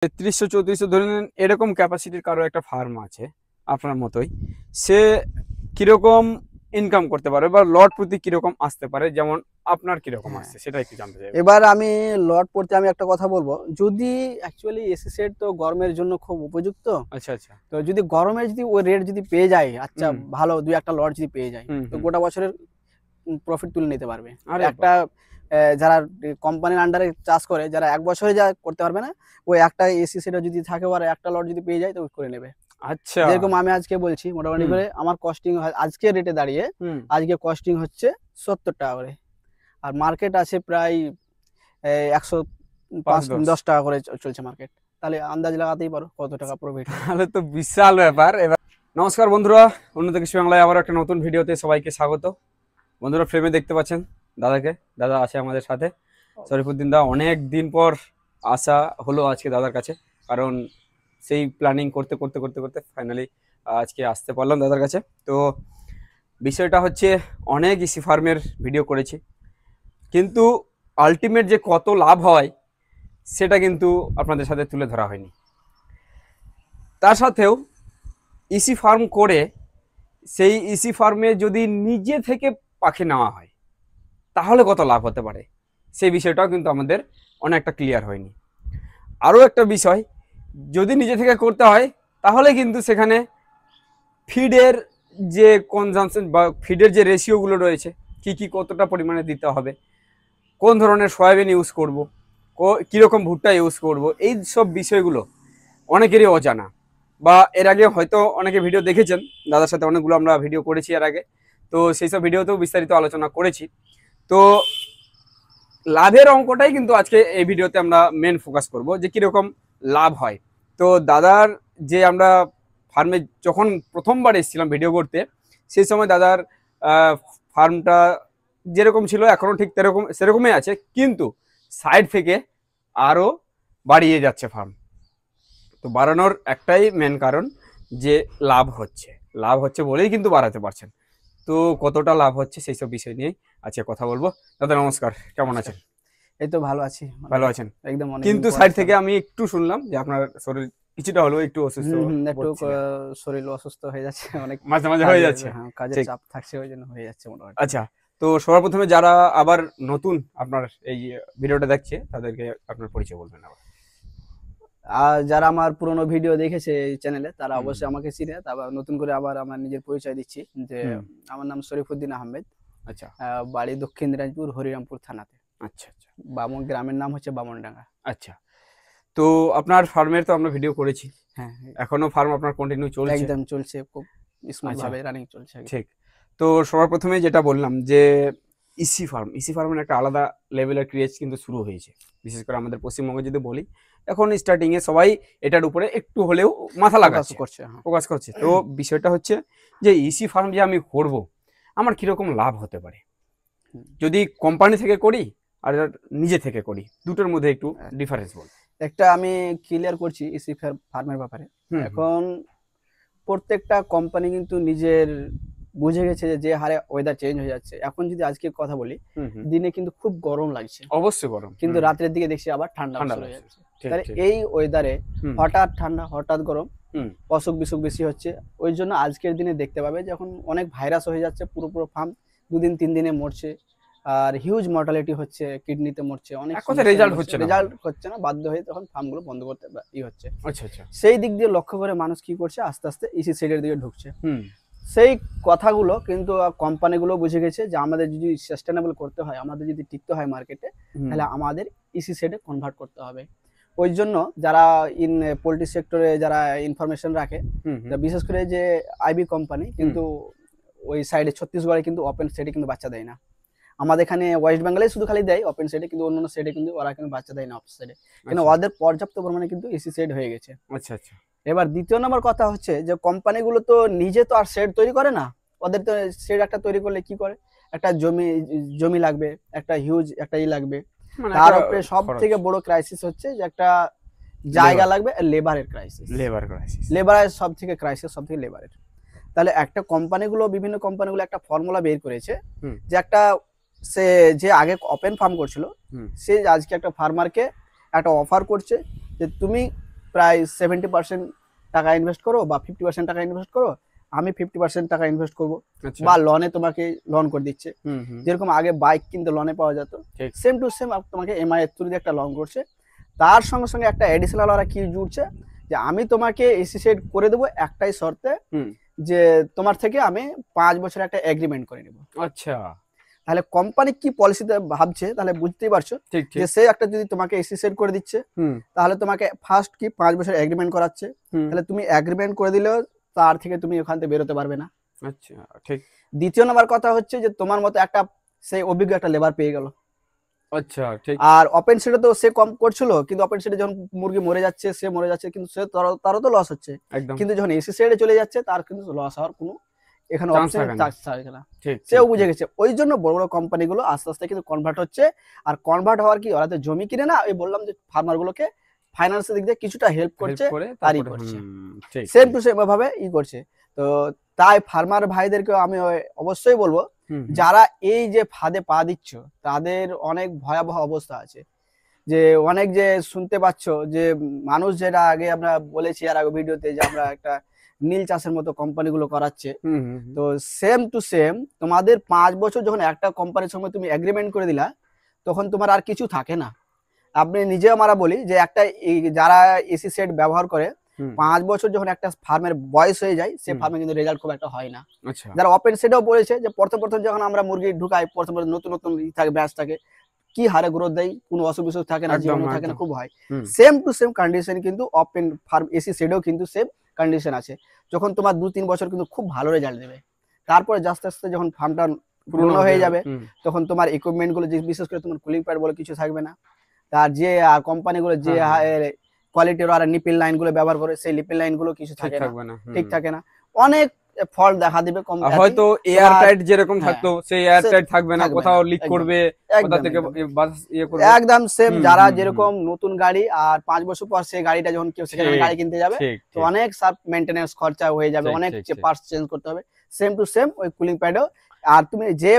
৩০০ ৩৪০০ ধরে নেন, এরকম ক্যাপাসিটির কারো একটা ফার্ম আছে আপনার মতোই। সে কিরকম ইনকাম করতে পারে বা লট প্রতি কিরকম আসতে পারে, যেমন আপনার কিরকম হ্যাঁ, আসছে সেটা একটু জানতে চাই। এবার আমি লট পড়তে আমি একটা কথা বলবো, যদি অ্যাকচুয়ালি এসি সেট তো গরমের জন্য খুব উপযুক্ত। আচ্ছা আচ্ছা। তো যদি গরমে যদি ওই রেট যদি পেয়ে যায়, আচ্ছা হুম ভালো দুই একটা লট যদি পেয়ে যায়, হুম তো হুম। গোটা বছরের প্রফিট তুলে নিতে পারবে। আরে একটা যারা কোম্পানির আন্ডারে চাষ করে, যারা এক বছরে যা করতে পারবে না, ওই একটা এসি সেটে যদি থাকে আর একটা লট যদি পেয়ে যায় তো করে নেবে। আচ্ছা। যেরকম আমি আজকে বলছি মোটামুটি হুম করে আমার কস্টিং আজকে রেটে দাঁড়িয়ে হুম। আজকে কস্টিং হচ্ছে 70 টাকা করে, আর মার্কেট আছে প্রায় 105 5-10। 10 টাকা করে চলছে মার্কেট। তাহলে আন্দাজ লাগাতেই পারো কত টাকা প্রফিট হবে। তাহলে তো বিশাল ব্যাপার। এবার নমস্কার বন্ধুরা, উন্নত কৃষি বাংলায় আবার একটা নতুন ভিডিওতে সবাইকে স্বাগত। বন্ধুরা, ফ্রেমে দেখতে পাচ্ছেন দাদাকে, দাদা আছে আমাদের সাথে, শরীফুদ্দিন দা। অনেক দিন পর আসা হলো আজকে দাদার কাছে, কারণ সেই প্ল্যানিং করতে করতে করতে করতে ফাইনালি আজকে আসতে পারলাম দাদার কাছে। তো বিষয়টা হচ্ছে, অনেক ইসি ফার্মের ভিডিও করেছি, কিন্তু আলটিমেট যে কত লাভ হয় সেটা কিন্তু আপনাদের সাথে তুলে ধরা হয়নি। তার সাথেও ইসি ফার্ম করে সেই ইসি ফার্মে যদি নিজে থেকে পাখি নেওয়া হয় তাহলে কত লাভ হতে পারে, সেই বিষয়টাও কিন্তু আমাদের অনেকটা ক্লিয়ার হয়নি। আরও একটা বিষয়, যদি নিজে থেকে করতে হয় তাহলে কিন্তু সেখানে ফিডের যে কনজামশন বা ফিডের যে রেশিওগুলো রয়েছে, কি কতটা পরিমাণে দিতে হবে, কোন ধরনের সয়াবিন ইউজ করব, কীরকম ভুট্টা ইউজ করব, এই সব বিষয়গুলো অনেকেরই অজানা। বা এর আগে হয়তো অনেকে ভিডিও দেখেছেন, দাদার সাথে অনেকগুলো আমরা ভিডিও করেছি এর আগে, তো সেই সব ভিডিওতেও বিস্তারিত আলোচনা করেছি। তো লাভের অঙ্কটাই কিন্তু আজকে এই ভিডিওতে আমরা মেন ফোকাস করব, যে কীরকম লাভ হয়। তো দাদার যে আমরা ফার্মে যখন প্রথমবার এসেছিলাম ভিডিও করতে, সেই সময় দাদার ফার্মটা যেরকম ছিল এখনও ঠিক সেরকমই আছে, কিন্তু সাইড থেকে আরও বাড়িয়ে যাচ্ছে ফার্ম। তো বাড়ানোর একটাই মেন কারণ যে লাভ হচ্ছে বলেই কিন্তু বাড়াতে পারছেন। তো কতটা লাভ হচ্ছে সেই সব বিষয় নিয়েই আজকে কথা বলবো। দাদা নমস্কার, কেমন আছেন? এই তো ভালো আছি, ভালো আছেন? একদম অনেকদিন কিন্তু পর সাইড থেকে আসলাম। আমি একটু শুনলাম যে আপনার শরীর কিছুটা হলেও একটু অসুস্থ একটু বোধছিলেন। শরীর অসুস্থ হয়ে যাচ্ছে অনেক। মাঝে মাঝে হয়ে কাজের যাচ্ছে। হ্যাঁ, কাজের ঠিক। চাপ থাকছে, ওই জন্য হয়ে যাচ্ছে মোটামুটি। আচ্ছা, তো সবার প্রথমে যারা আবার নতুন আপনার এই ভিডিওটা দেখছে তাদেরকে আপনার পরিচয় বলবেন আবার। আর যারা আমার পুরোনো ভিডিও দেখেছে এই চ্যানেলে তারা হুম অবশ্যই আমাকে চিনে। তারপর নতুন করে আবার আমার নিজের পরিচয় দিচ্ছি যে হুম। আমার নাম শরীফুদ্দিন আহমেদ। আচ্ছা বাড়ি দক্ষিণ দিনাজপুর হরিরামপুর থানাতে। আচ্ছা আচ্ছা বামন গ্রামের নাম হচ্ছে বামনডাঙ্গা। আচ্ছা। তো আপনার ফার্মের তো আমরা ভিডিও করেছি, হ্যাঁ, এখনো ফার্ম আপনার কন্টিনিউ চলছে? একদম চলছে, খুব স্মুথ আচ্ছা, ভাবে রানিং চলছে একদম। ঠিক। তো সবার প্রথমে যেটা বললাম যে ইসি ফার্মের একটা আলাদা লেভেলের ক্রেজ কিন্তু শুরু হয়েছে, বিশেষ করে আমাদের পশ্চিমবঙ্গে যদি বলি। এখন স্টার্টিংয়ে সবাই এটার উপরে একটু হলেও মাথা ফোকাস লাগাচ্ছে, করছে, হ্যাঁ। ফোকাস করছে। তো বিষয়টা হচ্ছে যে ইসি ফার্ম যে আমি করব, আমার কীরকম লাভ হতে পারে হুম। যদি কোম্পানি থেকে করি আর নিজে থেকে করি, দুটোর মধ্যে একটু ডিফারেন্স বল। একটা আমি ক্লিয়ার করছি ইসি ফার্মের ব্যাপারে। হুম হুম এখন প্রত্যেকটা কোম্পানি কিন্তু নিজের বুঝে গেছে যে যে হারে ওয়েদার চেঞ্জ হয়ে যাচ্ছে। এখন যদি আজকে কথা বলি, হুম হুম। দিনে কিন্তু খুব গরম লাগছে, অবশ্যই গরম, কিন্তু রাত্রের দিকে দেখছি আবার ঠান্ডা ঠান্ডা শুরু হয়ে লাগছে। যাচ্ছে। ঠিক তাহলে ঠিক। এই ওয়েদারে হুম হঠাৎ ঠান্ডা হঠাৎ গরম, হুম। অসুখ বিসুখ বেশি হচ্ছে। ওই জন্য আজকের দিনে দেখতে পাবে যখন অনেক ভাইরাস হয়ে যাচ্ছে, পুরো ফার্ম 2 দিন 3 দিনে মরছে, আর হিউজ মর্টালিটি হচ্ছে, কিডনিতে মরছে, অনেক এক কথা সমস্যায় রেজাল্ট মরছে, হচ্ছে না, রেজাল্ট হচ্ছে না, বাধ্য হয়ে তখন ফার্মগুলো বন্ধ করতে হচ্ছে। আচ্ছা আচ্ছা। সেই দিক দিয়ে লক্ষ্য করে মানুষ কি করছে, আস্তে আস্তে ইসি সাইডের দিকে ঢুকছে। হুম সেই কথাগুলো কিন্তু কোম্পানিগুলো বুঝে গেছে যে আমাদের যদি সাস্টেনেবল করতে হয়, আমাদের যদি টিকতে হয় মার্কেটে, হুম তাহলে আমাদের ইসি সাইডে কনভার্ট করতে হবে। ওই জন্য যারা পোল্ট্রি সেক্টরে যারা ইনফরমেশন রাখে, হুম হুম। বিশেষ করে যে আইবি কোম্পানি কিন্তু ওই সাইডে ছত্তিশগড়ে কিন্তু ওপেন সাইডে কিন্তু বাচ্চা দেয় না। আমাদের এখানে ওয়েস্ট বেঙ্গলে শুধু খালি দেয় ওপেন সাইডে, কিন্তু অন্যান্য সাইডে কিন্তু ওরা কিন্তু বাচ্চা দেয় না অফ সাইডে, কিন্তু আচ্ছা ওদের পর্যাপ্ত পরিমাণে কিন্তু এসি সাইড হয়ে গেছে। আচ্ছা আচ্ছা। এবার দ্বিতীয় নম্বর কথা হচ্ছে যে কোম্পানিগুলো তো নিজে তো আর শেড তৈরি করে না। ওদের তো শেড একটা তৈরি করলে কি করে, একটা জমি লাগবে, একটা হিউজ একটা লাগবে। মানে তার একটা উপরে সব খরচ, থেকে বড় ক্রাইসিস হচ্ছে যে একটা জায়গা লেবার, লাগবে, লেবারের ক্রাইসিস। Labour crisis. লেবারের সব থেকে ক্রাইসিস, সব থেকে লেবারের। তাহলে একটা বিভিন্ন কোম্পানিগুলো একটা ফর্মুলা বের করেছে হুম যে একটা সে যে আগে ওপেন ফার্ম করছিল, হুম সে আজকে একটা ফার্মারকে একটা অফার করছে যে তুমি প্রায় 70% টাকা ইনভেস্ট করো বা 50% টাকা ইনভেস্ট করো, আমি 50% টাকা ইনভেস্ট করবো, আচ্ছা। বা লোনে তোমাকে লোন করে দিচ্ছে। হুম হুম। যেরকম আগে বাইক কিনতে লোনে পাওয়া যেত, ঠিক। সেম টু সেম তোমাকে এমআই এর থ্রু দিয়ে একটা লোন করছে। তার সঙ্গে সঙ্গে একটা এডিশনাল ওরা কি জুড়ছে, যে আমি তোমাকে এসি সেট করে দেবো একটাই শর্তে, হুম। যে তোমার থেকে আমি 5 বছর একটা এগ্রিমেন্ট করে নেব। আচ্ছা। তাহলে কোম্পানি কি পলিসিতে ভাবছে তাহলে বুঝতেই পারছো, ঠিক ঠিক। যে সে একটা যদি তোমাকে এসি সেট করে দিচ্ছে, হুম তাহলে তোমাকে ফার্স্ট কি 5 বছর এগ্রিমেন্ট করাচ্ছে। হুম। তাহলে তুমি এগ্রিমেন্ট করে দিলেও তার থেকে তুমি ওখান থেকে বেরোতে পারবে না। আচ্ছা ঠিক। দ্বিতীয় নম্বর কথা হচ্ছে যে তোমার মতো একটা সেই অভিজ্ঞ একটা লেবার পেয়ে গেল। আচ্ছা ঠিক। আর ওপেন সিটে তো সে কম করছিল, কিন্তু ওপেন সিটে যখন মুরগি মরে যাচ্ছে, সে মরে যাচ্ছে, কিন্তু সে তারও তো লস হচ্ছে। একদম। কিন্তু যখন এসি সাইডে চলে যাচ্ছে, তার কিন্তু লস হওয়ার কোনো এখানে Chance অপশন থাকে না। থাকে না। ঠিক সেও ঠিক, বুঝে ঠিক। গেছে, ওই জন্য বড় বড় কোম্পানিগুলো আস্তে আস্তে কিন্তু কনভার্ট হচ্ছে। আর কনভার্ট হওয়ার কি, ওরা তো জমি কিনে না, ওই বললাম যে ফার্মার গুলোকে ফাইন্যান্সের দিক দিয়ে কিছুটা হেল্প হেল্প করছে, করে তারই তারপরে করছে। ঠিক সেম ঠিক। টু সেম ভাবে করছে। তো তাই ফার্মার ভাইদেরকে আমি অবশ্যই বলবো, হুম হুম। যারা এই যে ফাঁদে পা দিচ্ছ, তাদের অনেক ভয়াবহ অবস্থা আছে। যে অনেক যে শুনতে পাচ্ছ যে মানুষ, যেটা আগে আমরা বলেছি আর আগে ভিডিওতে, যে আমরা একটা নীল চাষের মতো কোম্পানিগুলো করাচ্ছে। হুম হুম হুম। তো সেম টু সেম তোমাদের 5 বছর যখন একটা কোম্পানির সঙ্গে তুমি এগ্রিমেন্ট করে দিলা, তখন তোমার আর কিছু থাকে না। আপনি নিজে আমরা বলি যে একটা যারা এসি সেট ব্যবহার করে, হুম। 5 বছর যখন একটা ফার্মের বয়স হয়ে যায়, সে হুম। ফার্মে কিন্তু রেজাল্ট খুব একটা হয় না। আচ্ছা। যারা ওপেন সেটাও বলেছে যে প্রথম প্রথম যখন আমরা মুরগি ঢুকাই, প্রথম প্রথম নতুন নতুন থাকে, ব্যাচ থাকে, কি হারে গ্রোথ দেয়, কোনো অসুখ থাকে না, একদম জীবাণু থাকে না, একদম। খুব হয়। হুম। সেম টু সেম কন্ডিশন কিন্তু ওপেন ফার্ম এসি সেডেও কিন্তু সেম কন্ডিশন আছে। যখন তোমার 2-3 বছর কিন্তু খুব ভালো রেজাল্ট দেবে, তারপরে আস্তে আস্তে যখন ফার্মটা পুরনো হয়ে যাবে, হুম। তখন তোমার ইকুইপমেন্ট গুলো, যে বিশেষ করে তোমার কুলিং প্যাড বলে কিছু থাকবে না। তার যে কোম্পানিগুলো যে হ্যাঁ, হ্যাঁ। কোয়ালিটির আর নিপিল লাইন গুলো ব্যবহার করে, সেই নিপিল লাইন গুলো কিছু ঠিক থাকে না, থাকবে না। ঠিক হুম। থাকে না। অনেক ফল্ট দেখা দিবে কম হয়তো এয়ার তোমার। টাইট যেরকম হ্যাঁ, থাকতো সেই এয়ার সে টাইট থাকবে না, থাকবে কোথাও না, লিক একদম করবে, কোথা একদম থেকে একদম বাস ইয়ে করবে। একদম সেম। হুম যারা হুম হুম। যেরকম নতুন গাড়ি, আর 5 বছর পর সেই গাড়িটা যখন কেউ সেকেন্ড হ্যান্ড ঠিক গাড়ি কিনতে যাবে, ঠিক তো ঠিক অনেক সাব মেইনটেনেন্স খরচা হয়ে যাবে, ঠিক অনেক ঠিক ঠিক। পার্টস চেঞ্জ করতে হবে। সেম টু সেম ওই কুলিং প্যাডও। আর তুমি যে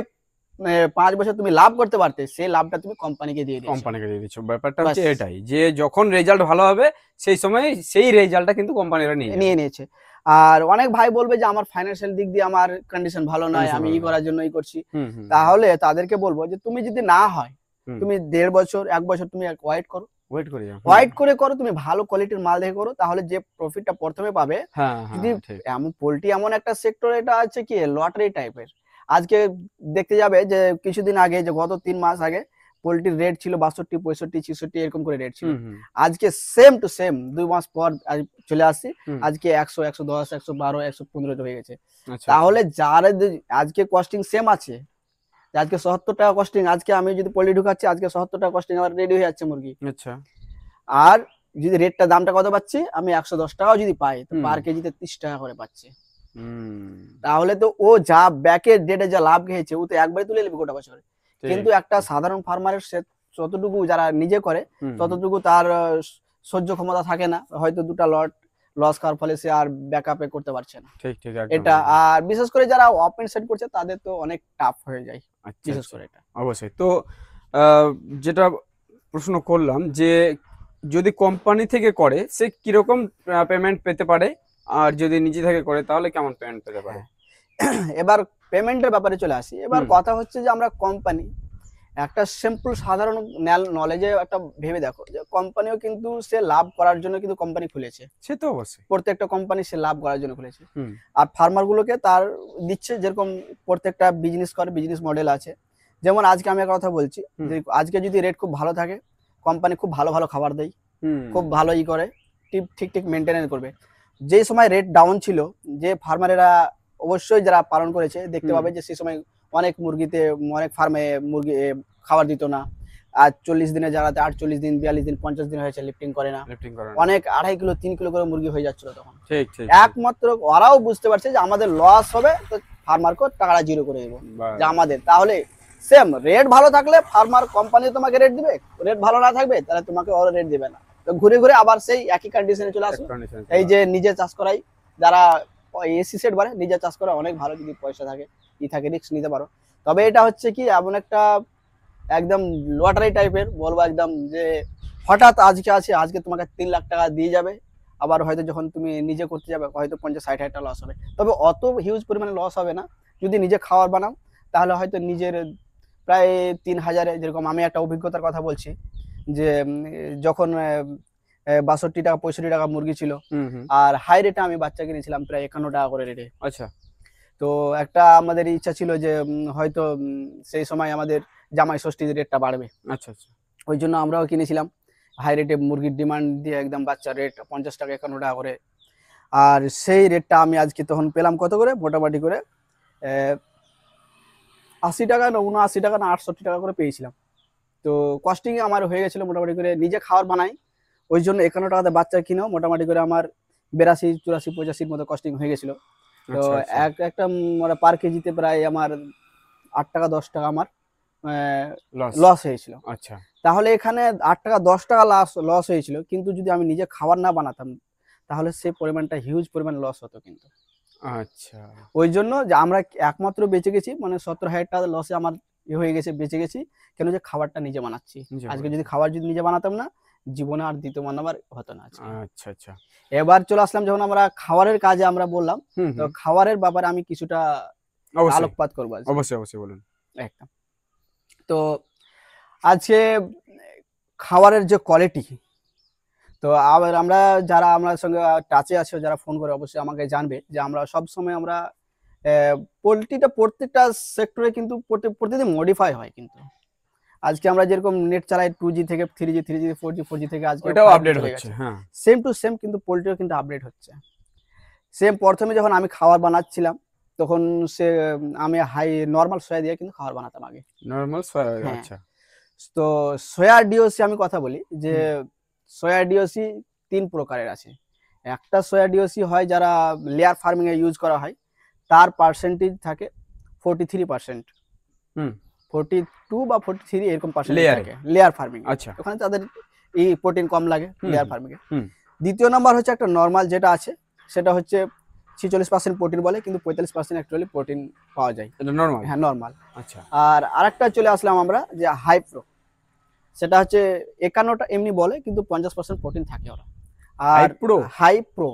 5 বছর তুমি লাভ করতে পারতে, সেই লাভটা তুমি কোম্পানিকে দিয়ে দিয়েছো। কোম্পানিকে দিয়ে দিচ্ছ, ব্যাপারটা বাস, হচ্ছে এটাই, যে যখন রেজাল্ট ভালো হবে সেই সময় সেই রেজাল্টটা কিন্তু কোম্পানিরা নিয়ে যাবে। নিয়ে নিয়েছে। আর অনেক ভাই বলবে যে আমার ফাইন্যান্সিয়াল দিক দিয়ে আমার কন্ডিশন ভালো নয়, কন্ডিশন আমি ভালো না। করার জন্যই করছি। হুম হুম হুম। তাহলে তাদেরকে বলবো যে তুমি যদি না হয়, হুম। তুমি 1.5 বছর 1 বছর তুমি ওয়েট করো। ওয়েট করে যাও। হুম। ওয়াইড করে করো, তুমি ভালো কোয়ালিটির মাল দেখে করো, তাহলে যে প্রফিটটা প্রথমে পাবে। হ্যাঁ যদি হ্যাঁ ঠিক। এমন পোল্ট্রি এমন একটা সেক্টর, এটা আছে কি লটারি টাইপের। আজকে দেখতে যাবে যে কিছুদিন আগে, যে গত 3 মাস আগে পোল্ট্রির রেট ছিল 62, 65, 66 এরকম করে রেট ছিল। হুম হুম আজকে সেম টু সেম 2 মাস পর চলে আসছি, হুম। আজকে 100, 110, 112, 115 হয়ে গেছে। আচ্ছা তাহলে যারা আজকে কস্টিং সেম আছে, যে আজকে 70 টাকা কস্টিং, আজকে আমি যদি পোল্ট্রি ঢুকাচ্ছি, আজকে 70 টাকা কস্টিং আমার রেডি হয়ে যাচ্ছে মুরগি। আচ্ছা। আর যদি রেটটা দামটা কত পাচ্ছি, আমি 110 টাকাও যদি পাই, তো হুম পার কেজিতে 30 টাকা করে পাচ্ছি। হুম। তাহলে তো ও যা ব্যাকের ডেটে যা লাভ খেয়েছে, ও তো একবারে তুলে নেবে গোটা বছরে। ঠিক কিন্তু একটা সাধারণ ফার্মারের সে যতটুকু যারা নিজে করে, হুম হুম। ততটুকু তার সহ্য ক্ষমতা থাকে না, হয়তো দুটা লট লস খাওয়ার ফলে সে আর ব্যাকআপে করতে পারছে না। ঠিক ঠিক একদম এটা একদম। আর বিশেষ করে যারা ওপেন সেট করছে, তাদের তো অনেক টাফ হয়ে যায়, আচ্ছা বিশেষ আচ্ছা। করে এটা। অবশ্যই তো আহ, যেটা প্রশ্ন করলাম যে যদি কোম্পানি থেকে করে সে কিরকম পেমেন্ট পেতে পারে, আর যদি নিজে থেকে করে তাহলে কেমন পেমেন্ট পেতে পারে। হ্যাঁ, এবার পেমেন্টের ব্যাপারে চলে আসি। এবার হুম। কথা হচ্ছে যে আমরা কোম্পানি একটা সিম্পল সাধারণ নলেজে একটা ভেবে দেখো, যে কোম্পানিও কিন্তু সে লাভ করার জন্য কিন্তু কোম্পানি খুলেছে। সে তো অবশ্যই। প্রত্যেকটা কোম্পানি সে লাভ করার জন্য খুলেছে। হুম আর ফার্মার গুলোকে তার দিচ্ছে, যেরকম প্রত্যেকটা বিজনেস করে, বিজনেস মডেল আছে। যেমন আজকে আমি একটা কথা বলছি, হুম যে আজকে যদি রেট খুব ভালো থাকে, কোম্পানি খুব ভালো ভালো খাবার দেয়, হুম। খুব ভালো করে, ঠিক ঠিক মেনটেন করবে। যেই সময় রেট ডাউন ছিল, যে ফার্মারেরা অবশ্যই যারা পালন করেছে দেখতে হুম। পাবে যে সেই সময় অনেক মুরগিতে, অনেক ফার্মে মুরগি খাবার দিত না। আর 40 দিনে জায়গাতে 48 দিন, 42 দিন, 50 দিন হয়েছে লিফটিং করে না। লিফটিং করে না। অনেক 2.5 কিলো 3 কিলো করে মুরগি হয়ে যাচ্ছিল তখন। ঠিক ঠিক ঠিক। একমাত্র ওরাও বুঝতে পারছে যে আমাদের লস হবে, তো ফার্মারকে টাকাটা জিরো করে দেবো, বাহ। যে আমাদের তাহলে সেম রেট ভালো থাকলে ফার্মার কোম্পানি তোমাকে রেট দিবে, রেট ভালো না থাকবে তাহলে তোমাকে ওরা রেট দিবে না। তো ঘুরে ঘুরে আবার সেই একই কন্ডিশনে চলে আসবে। condition এই চলে যে নিজে চাষ করাই, যারা এসি সেট বাড়ে, নিজে চাষ করা অনেক ভালো, যদি পয়সা থাকে, থাকে রিস্ক নিতে পারো। তবে এটা হচ্ছে কি এমন একটা একদম লটারি টাইপের বলবো, একদম যে হঠাৎ আজকে আছে, আজকে তোমাকে 3 লাখ টাকা দিয়ে যাবে, আবার হয়তো যখন তুমি নিজে করতে যাবে হয়তো 50-60 হাজার টাকা লস হবে। তবে অত হিউজ পরিমাণে লস হবে না যদি নিজে খাবার বানাও, তাহলে হয়তো নিজের প্রায় 3,000-এ, যেরকম আমি একটা অভিজ্ঞতার কথা বলছি, যে যখন 62 টাকা 65 টাকা মুরগি ছিল, আর হাই রেটে আমি বাচ্চা কিনেছিলাম প্রায় 51 টাকা করে রেটে। আচ্ছা। তো একটা আমাদের ইচ্ছা ছিল যে হয়তো সেই সময় আমাদের জামাই ষষ্ঠীর রেটটা বাড়বে, আচ্ছা আচ্ছা। ওই জন্য আমরাও কিনেছিলাম হাই রেটে মুরগির ডিমান্ড দিয়ে, একদম বাচ্চা রেট 50 টাকা 51 টাকা করে। আর সেই রেটটা আমি আজকে তখন পেলাম কত করে, মোটামুটি করে 80 টাকা না 79 টাকা না 68 টাকা করে পেয়েছিলাম। তো কস্টিং আমার হয়ে গেছিল মোটামুটি করে, নিজে খাবার বানাই ওই জন্য 51 টাকাতে বাচ্চা কিনেও মোটামুটি করে আমার 82, 84, 85 মতো কস্টিং হয়ে গেছিল। তো আচ্ছা আচ্ছা। একটা মানে পার কেজিতে প্রায় আমার 8 টাকা 10 টাকা আমার লস। লস হয়েছিল। আচ্ছা তাহলে এখানে 8 টাকা 10 টাকা লস হয়েছিল, কিন্তু যদি আমি নিজে খাবার না বানাতাম তাহলে সেই পরিমাণটা হিউজ পরিমাণ লস হতো কিন্তু। আচ্ছা। ওই জন্য যে আমরা একমাত্র বেঁচে গেছি, মানে 17,000 টাকা লসে আমার হয়ে গেছে, বেঁচে গেছি কেন, যে খাবারটা নিজে বানাচ্ছি। আজকে যদি খাবার যদি নিজে বানাতাম না, জীবনে আর দ্বিতীয় বানাবার হতো না আজকে। আচ্ছা আচ্ছা। এবার চলে আসলাম যখন আমরা খাবারের কাজে আমরা বললাম, তো হুম। খাবারের ব্যাপারে আমি কিছুটা অবশ্যই আলোকপাত করবো আজকে। অবশ্যই অবশ্যই বলুন। একদম। তো আজকে খাবারের যে কোয়ালিটি, তো আবার আমরা যারা আমার সঙ্গে টাচে আছে, যারা ফোন করে অবশ্যই আমাকে জানবে যে আমরা সব সময় আমরা পোলট্রিটা প্রত্যেকটা সেক্টরে কিন্তু প্রতিদিন মডিফাই হয়। কিন্তু আজকে আমরা যেরকম নেট চালাই 2G থেকে 3G, 3G 4G, 4G থেকে আজকে ওটাও 5G আপডেট চলে হচ্ছে। গেছে। হ্যাঁ, সেম টু সেম কিন্তু পোলট্রিও কিন্তু আপডেট হচ্ছে। সেম প্রথমে যখন আমি খাবার বানাচ্ছিলাম তখন সে আমি হাই নর্মাল সয়া দিয়ে কিন্তু খাবার বানাতাম আগে। নরমাল। হ্যাঁ। আচ্ছা। তো সয়া ডিওসি আমি কথা বলি যে সয়া ডিওসি 3 প্রকারের আছে। একটা সয়া ডিওসি হয় যারা লেয়ার ফার্মিং এ ইউজ করা হয়, তার পার্সেন্টেজ থাকে 43%, হুম। 42 বা 43 এরকম পার্সেন্টেজ লেয়ারে? থাকে লেয়ার ফার্মিং। আচ্ছা। ওখানে তাদের এই প্রোটিন কম লাগে লেয়ার ফার্মিং এ। হুম। দ্বিতীয় নাম্বার হচ্ছে একটা নর্মাল যেটা আছে, সেটা হচ্ছে 46% প্রোটিন বলে, কিন্তু 45% অ্যাকচুয়ালি প্রোটিন পাওয়া যায়। এটা নরমাল? হ্যাঁ, নর্মাল। আচ্ছা। আর আরেকটা চলে আসলাম আমরা যে হাই প্রো, সেটা হচ্ছে 51টা এমনি বলে, কিন্তু 50% প্রোটিন থাকে ওরা। আর Pro? High pro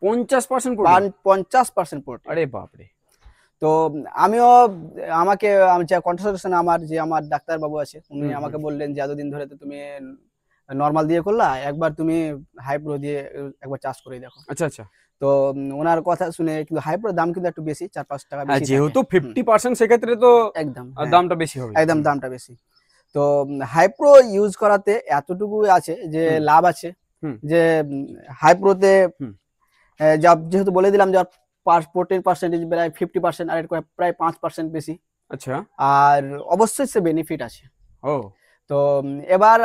50% protein? 50% protein. আরে বাপরে। তো আমিও আমাকে যে কনসালটেশন আমার যে আমার ডাক্তার বাবু আছে, উনি আমাকে বললেন যে এতদিন ধরে তো তুমি নর্মাল দিয়ে করলা, একবার তুমি হাই প্রো দিয়ে একবার চাষ করে দেখো। আচ্ছা আচ্ছা। তো ওনার কথা শুনে, কিন্তু হাই প্রোর দাম কিন্তু একটু বেশি, 4-5 টাকা হ্যাঁ, বেশি। যেহেতু 50% সেক্ষেত্রে তো একদম দামটা বেশি হবে। একদম দামটা বেশি। তো হাই প্রো ইউজ করাতে এতটুকু আছে যে লাভ আছে, যে হাই প্রোতে যেহেতু বলে দিলাম যে প্রোটিন পার্সেন্টেজ প্রায় 50%, আর এর প্রায় 5% বেশি। আচ্ছা। আর অবশ্যই সে বেনিফিট আছে। ও। তো এবার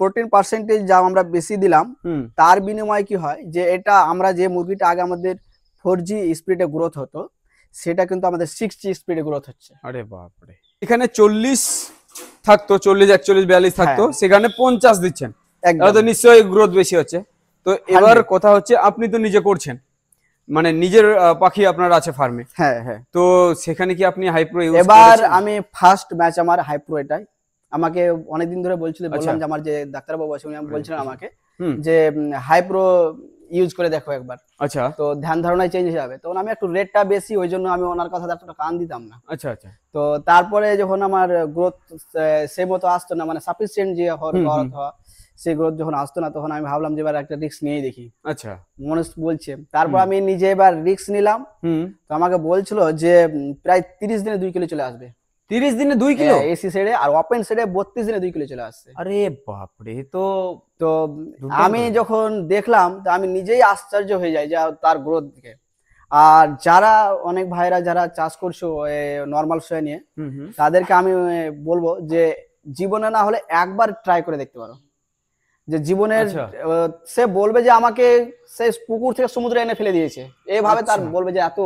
প্রোটিন পার্সেন্টেজ যা আমরা বেশি দিলাম, তার বিনিময়ে কি হয় যে এটা আমরা যে মুরগিটা আগে আমাদের 4G স্পিডে গ্রোথ হতো, সেটা কিন্তু আমাদের 6G স্পিডে গ্রোথ হচ্ছে। আরে বাপরে। এখানে 40 থাকতো, 40, 41, 42 থাকতো, সেখানে 50 দিচ্ছেন, তাহলে তো নিশ্চয়ই গ্রোথ বেশি হচ্ছে। তো এবার কথা হচ্ছে, আপনি তো নিজে করছেন, মানে নিজের পাখি আপনার আছে ফার্মে। হ্যাঁ হ্যাঁ। তো সেখানে কি আপনি হাই প্রো ইউজ করেছেন? এবার আমি ফার্স্ট ম্যাচ আমার হাই প্রো এটাই। আমাকে অনেকদিন ধরে বলছিল, বললাম যে আমার যে ডাক্তারবাবু আছে উনি বলছিলেন আমাকে যে হাই প্রো ইউজ করে দেখো একবার। আচ্ছা। তো ধ্যান ধারণায় চেঞ্জ হয়ে যাবে। তখন আমি একটু রেটটা বেশি, ওই জন্য আমি ওনার কথা এতটা কান দিতাম না। আচ্ছা আচ্ছা। তো তারপরে যখন আমার গ্রোথ সেই মতো আসতো না, মানে সাফিসিয়েন্ট যে হওয়া সেই গ্রোথ যখন আসতো না, তখন আমি ভাবলাম যে এবার একটা রিস্ক নিয়েই দেখি। আচ্ছা। মনে বলছে, তারপর আমি নিজে এবার রিস্ক নিলাম। তো আমাকে বলছিল যে প্রায় 30 দিনে 2 কিলো চলে আসবে। 30 দিনে 2 কিলো? এসি সেডে, আর ওপেন সেডে 32 দিনে 2 কিলো চলে আসছে। আরে বাপরে। তো আমি যখন দেখলাম, তো আমি নিজেই আশ্চর্য হয়ে যাই যে তার গ্রোথ দিকে। আর যারা অনেক ভাইরা যারা চাষ করছো নর্মাল সয়া নিয়ে, তাদেরকে আমি বলবো যে জীবনে না হলে একবার ট্রাই করে দেখতে পারো। যে জীবনের সে বলবে যে আমাকে সে পুকুর থেকে সমুদ্রে এনে ফেলে দিয়েছে, এইভাবে তার বলবে যে এত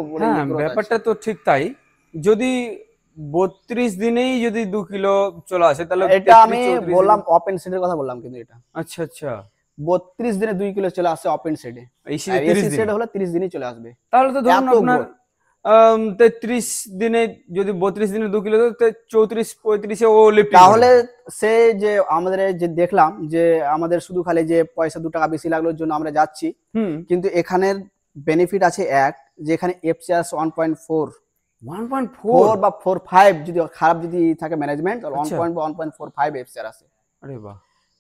ব্যাপারটা তো ঠিক তাই। যদি 32 দিনেই যদি 2 কিলো চলে আসে, তাহলে এটা আমি বললাম ওপেন সেডের কথা বললাম, কিন্তু এটা আচ্ছা আচ্ছা 32 দিনে 2 কিলো চলে আসে ওপেন সেডে। এসি সেড হলে 30 দিনই চলে আসবে। তাহলে তো ধরুন আপনার 33 দিনে যদি 32 দিনে 2 কিলো, তো 34-35-এ ও লিফটিং তাহলে সে যে আমাদের যে দেখলাম যে আমাদের শুধু খালি যে পয়সা 2 টাকা বেশি লাগলো জন্য আমরা যাচ্ছি, হুম কিন্তু এখানের বেনিফিট আছে এক, যে এখানে এফসিআরএস 1.4 1.4 বা 4.5 যদি খারাপ যদি থাকে ম্যানেজমেন্ট, তাহলে আচ্ছা। 1.45 এফসিআর আছে। আরে বাহ